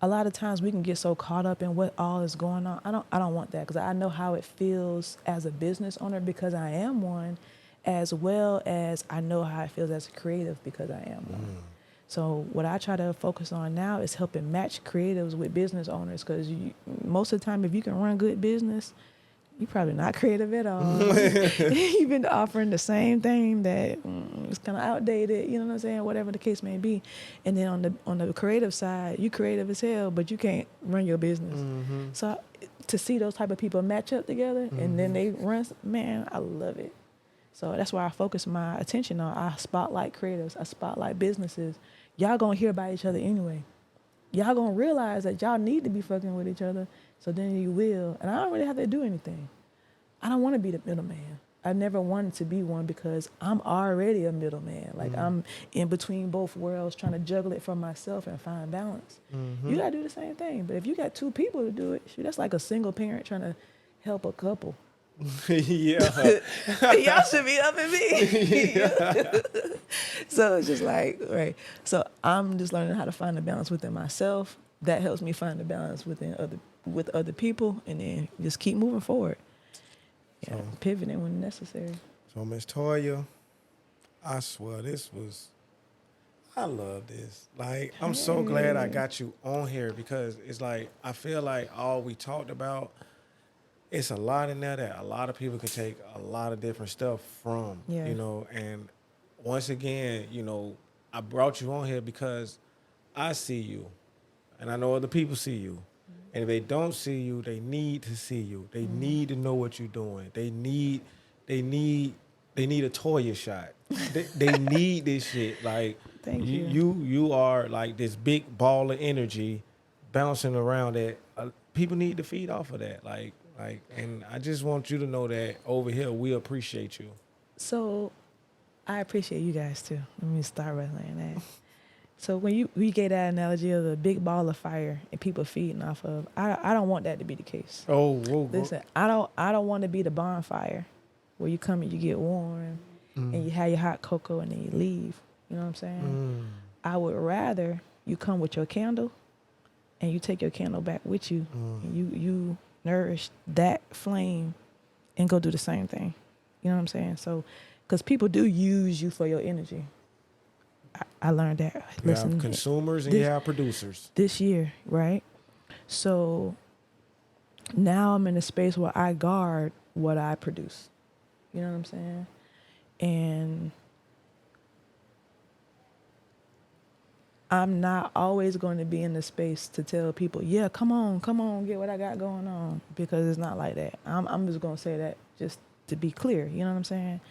a lot of times we can get so caught up in what all is going on. I don't want that, because I know how it feels as a business owner, because I am one, as well as I know how it feels as a creative, because I am one. So what I try to focus on now is helping match creatives with business owners, because most of the time, if you can run good business, you're probably not creative at all. You've been offering the same thing that is kind of outdated, you know what I'm saying, whatever the case may be. And then on the creative side, you creative as hell, but you can't run your business. So to see those type of people match up together and then they run, man, I love it. So that's why I focus my attention on. I spotlight creatives. I spotlight businesses. Y'all gonna hear about each other anyway. Y'all gonna realize that y'all need to be fucking with each other. So then you will. And I don't really have to do anything. I don't want to be the middleman. I never wanted to be one, because I'm already a middleman. Like, I'm in between both worlds, trying to juggle it for myself and find balance. You gotta do the same thing. But if you got 2 people to do it, shoot, that's like a single parent trying to help a couple. Yeah. Y'all should be up at me. So it's just like, right. So I'm just learning how to find the balance within myself. That helps me find the balance with other people, and then just keep moving forward. Yeah, pivoting when necessary. So Miss Toya, I swear I love this. Like, I'm so glad I got you on here, because it's like, I feel like all we talked about, it's a lot in there that a lot of people can take a lot of different stuff from, you know. And once again, you know, I brought you on here because I see you, and I know other people see you. And if they don't see you, they need to see you. They need to know what you're doing. They need a Toya shot. They need this shit. Like, thank you. You are like this big ball of energy bouncing around that people need to feed off of that. Like, and I just want you to know that over here we appreciate you. So I appreciate you guys too. Let me start right like that. So when we gave that analogy of a big ball of fire and people feeding off of, I don't want that to be the case. Oh, whoa. Listen, I don't want to be the bonfire where you come and you get warm and you have your hot cocoa and then you leave. You know what I'm saying? I would rather you come with your candle and you take your candle back with you and you nourish that flame and go do the same thing. You know what I'm saying? So, because people do use you for your energy. I learned that. You have consumers and you have producers. This year, right? So now I'm in a space where I guard what I produce. You know what I'm saying? And I'm not always going to be in the space to tell people, yeah, come on, get what I got going on, because it's not like that. I'm just going to say that just to be clear. You know what I'm saying?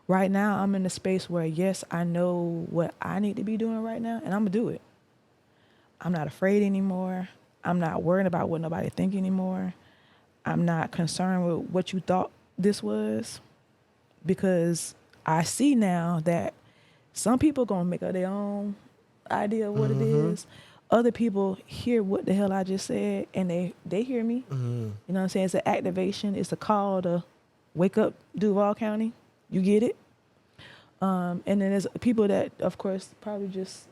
Right now, I'm in a space where, yes, I know what I need to be doing right now, and I'm going to do it. I'm not afraid anymore. I'm not worried about what nobody think anymore. I'm not concerned with what you thought this was, because I see now that some people going to make up their own idea of what it is. Other people hear what the hell I just said, and they hear me. You know what I'm saying? It's an activation. It's a call to wake up Duval County. You get it? And then there's people that, of course, probably just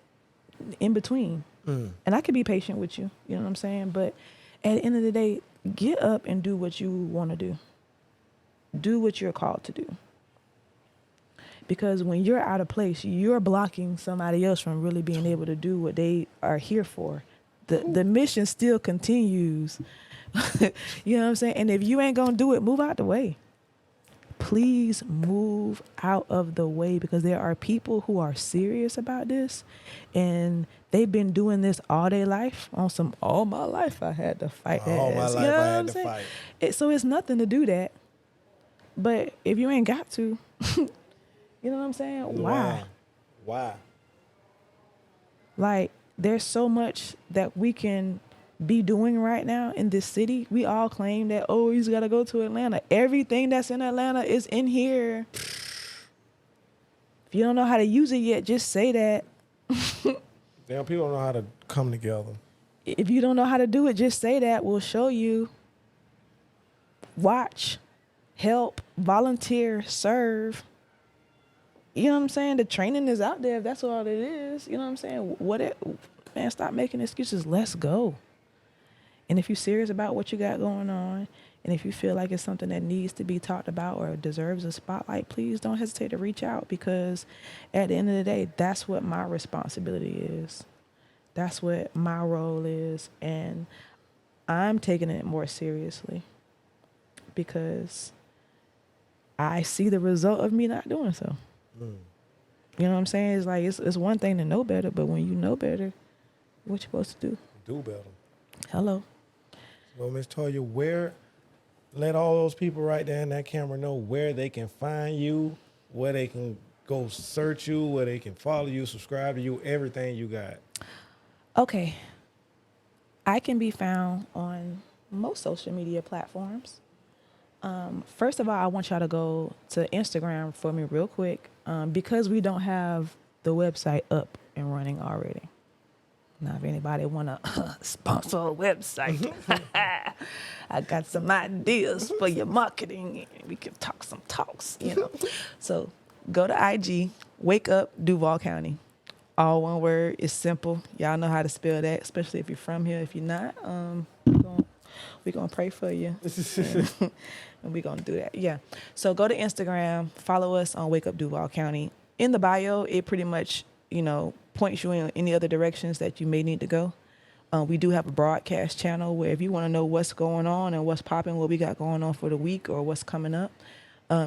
in between. And I can be patient with you. You know what I'm saying? But at the end of the day, get up and do what you want to do. Do what you're called to do. Because when you're out of place, you're blocking somebody else from really being able to do what they are here for. The mission still continues. You know what I'm saying? And if you ain't going to do it, move out the way. Please move out of the way, because there are people who are serious about this, and they've been doing this all their life on some, all my life I had to fight that. All my life I had to fight. So it's nothing to do that. But if you ain't got to, you know what I'm saying? Why? Like, there's so much that we can be doing right now in this city. We all claim that, oh, you just got to go to Atlanta. Everything that's in Atlanta is in here. If you don't know how to use it yet, just say that. Damn, people don't know how to come together. If you don't know how to do it, just say that. We'll show you. Watch, help, volunteer, serve. You know what I'm saying? The training is out there if that's all it is. You know what I'm saying? Man, stop making excuses. Let's go. And if you're serious about what you got going on, and if you feel like it's something that needs to be talked about or deserves a spotlight, please don't hesitate to reach out, because at the end of the day, that's what my responsibility is. That's what my role is. And I'm taking it more seriously because I see the result of me not doing so. You know what I'm saying? It's like, it's one thing to know better, but when you know better, what you supposed to do? Do better. Hello. Well, Miss Toya, let all those people right there in that camera know where they can find you, where they can go search you, where they can follow you, subscribe to you, everything you got. Okay. I can be found on most social media platforms. First of all, I want y'all to go to Instagram for me real quick, because we don't have the website up and running already. Now, if anybody want to sponsor a website, I got some ideas for your marketing. We can talk some talks, you know. So go to IG, Wake Up Duval County. All one word. It's simple. Y'all know how to spell that, especially if you're from here. If you're not, we're going to pray for you. And we're going to do that. Yeah. So go to Instagram, follow us on Wake Up Duval County. In the bio, it pretty much, points you in any other directions that you may need to go. We do have a broadcast channel where if you want to know what's going on and what's popping, what we got going on for the week or what's coming up,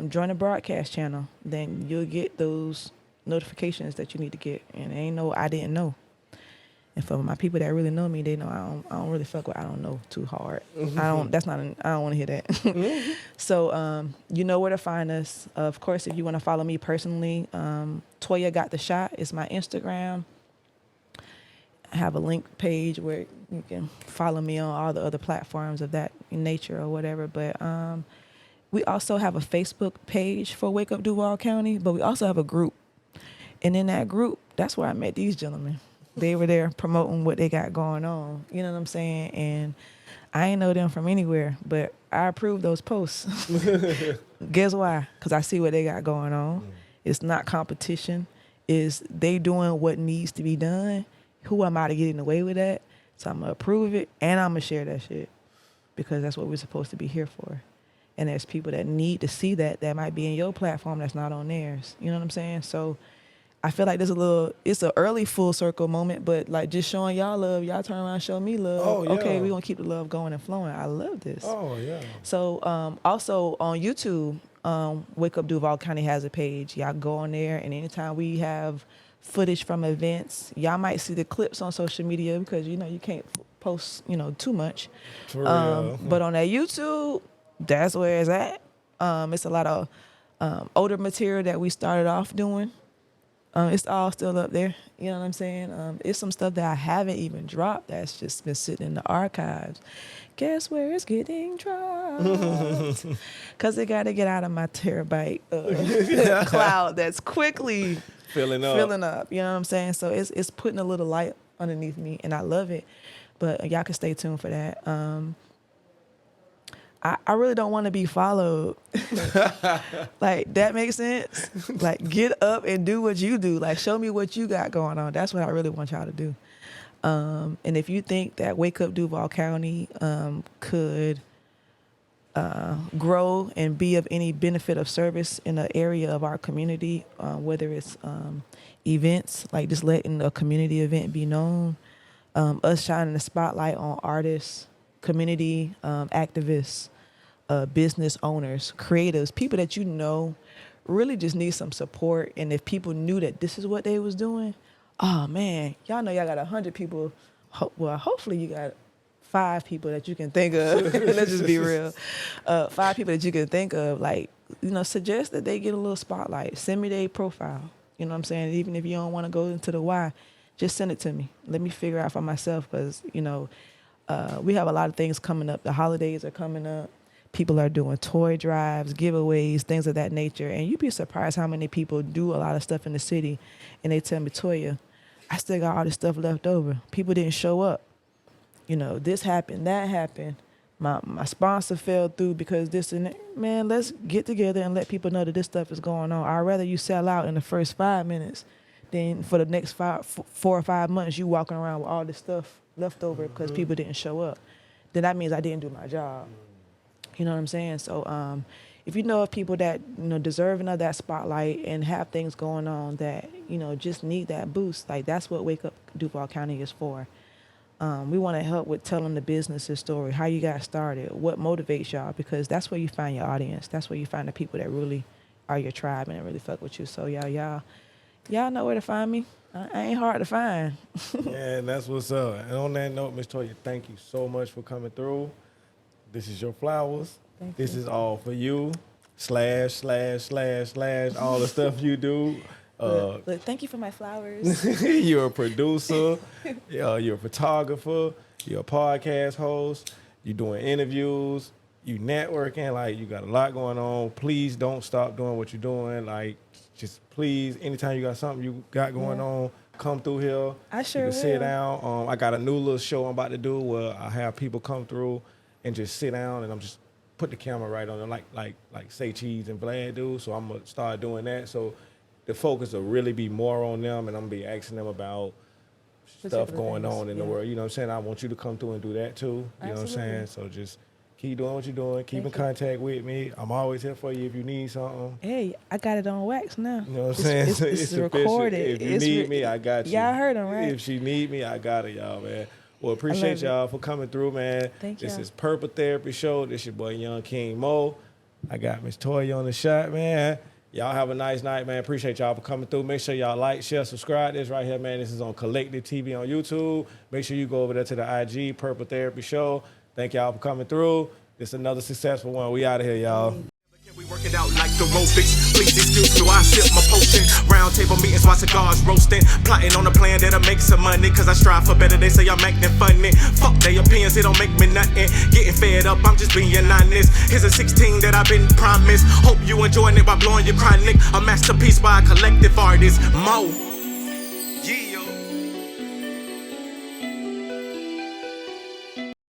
join the broadcast channel. Then you'll get those notifications that you need to get. And ain't no I didn't know. And for my people that really know me, they know I don't really fuck with I don't know too hard. I don't want to hear that. So you know where to find us. Of course, if you want to follow me personally, ToyaGotTheShot is my Instagram. I have a link page where you can follow me on all the other platforms of that nature or whatever. But we also have a Facebook page for Wake Up Duval County, but we also have a group. And in that group, that's where I met these gentlemen. They were there promoting what they got going on. You know what I'm saying? And I ain't know them from anywhere, but I approve those posts. Guess why? Because I see what they got going on. It's not competition. It's they doing what needs to be done. Who am I to get in the way with that? So I'm going to approve it, and I'm going to share that shit, because that's what we're supposed to be here for. And there's people that need to see that might be in your platform that's not on theirs. You know what I'm saying? So I feel like it's an early full circle moment, but like just showing y'all love, y'all turn around and show me love. Oh, yeah. Okay, we're going to keep the love going and flowing. I love this. Oh, yeah. So also on YouTube, Wake Up Duval County has a page. Y'all go on there, and anytime we have footage from events, y'all might see the clips on social media because, you can't post, too much. For real. But on that YouTube, that's where it's at. It's a lot of older material that we started off doing. It's all still up there. You know what I'm saying? It's some stuff that I haven't even dropped that's just been sitting in the archives. Guess where it's getting dropped? Because it got to get out of my terabyte cloud that's quickly Filling up. Filling up. You know what I'm saying? So it's putting a little light underneath me, and I love it. But y'all can stay tuned for that. I really don't want to be followed. Like, that makes sense? Like, get up and do what you do. Like, show me what you got going on. That's what I really want y'all to do. And if you think that Wake Up Duval County could grow and be of any benefit of service in an area of our community, whether it's events, like just letting a community event be known, us shining the spotlight on artists, community activists, business owners, creatives, people that you know really just need some support. And if people knew that this is what they was doing, oh man, y'all know y'all got 100 people. Well, hopefully you got 5 people that you can think of. Let's just be real. 5 people that you can think of, like, you know, suggest that they get a little spotlight. Send me their profile. You know what I'm saying? Even if you don't want to go into the why, just send it to me. Let me figure out for myself, because, you know, we have a lot of things coming up. The holidays are coming up. People are doing toy drives, giveaways, things of that nature. And you'd be surprised how many people do a lot of stuff in the city, and they tell me, Toya, I still got all this stuff left over. People didn't show up. You know, this happened, that happened. My sponsor fell through because this and that. Man, let's get together and let people know that this stuff is going on. I'd rather you sell out in the first 5 minutes than for the next 4 or 5 months you walking around with all this stuff left over because people didn't show up. Then that means I didn't do my job. You know what I'm saying? So if you know of people that, you know, deserving of that spotlight and have things going on that, you know, just need that boost, like, that's what Wake Up Duval County is for. We want to help with telling the business's story, how you got started, what motivates y'all, because that's where you find your audience. That's where you find the people that really are your tribe and that really fuck with you. So y'all know where to find me. I ain't hard to find. Yeah, and that's what's up. And on that note, Ms. Toya, thank you so much for coming through. This is your flowers. This is all for you. / all the stuff you do. Look, thank you for my flowers. You're a producer. You're a photographer. You're a podcast host. You're doing interviews. You networking. Like, you got a lot going on. Please don't stop doing what you're doing. Like, just please, anytime you got something you got going on, come through here. I sure will. You can sit down. I got a new little show I'm about to do where I have people come through and just sit down, and I'm just put the camera right on them, like Say Cheese and Vlad do. So I'm gonna start doing that. So the focus will really be more on them, and I'm gonna be asking them about stuff going on in the world. You know what I'm saying? I want you to come through and do that too. You know what I'm saying? So just keep doing what you're doing. Keep in contact with me. I'm always here for you if you need something. Hey, I got it on wax now. You know what I'm saying? It's recorded. If you need me, I got you. Y'all heard him, right? If she need me, I got it, y'all, man. Well, appreciate y'all for coming through, man. Thank you. This is Purple Therapy Show. This your boy, Young King Mo. I got Miss Toya on the shot, man. Y'all have a nice night, man. Appreciate y'all for coming through. Make sure y'all like, share, subscribe. This right here, man. This is on KollectiveTV on YouTube. Make sure you go over there to the IG, Purple Therapy Show. Thank y'all for coming through. This is another successful one. We out of here, y'all. We work it out like aerobics. Please excuse me while I sip my potion. Round table meetings while cigars roasting. Plotting on a plan that'll make some money. Cause I strive for better, they say I'm acting funny. Fuck their opinions, it don't make me nothing. Getting fed up, I'm just being honest. Here's a 16 that I've been promised. Hope you enjoying it by blowing your chronic. A masterpiece by a collective artist. Mo.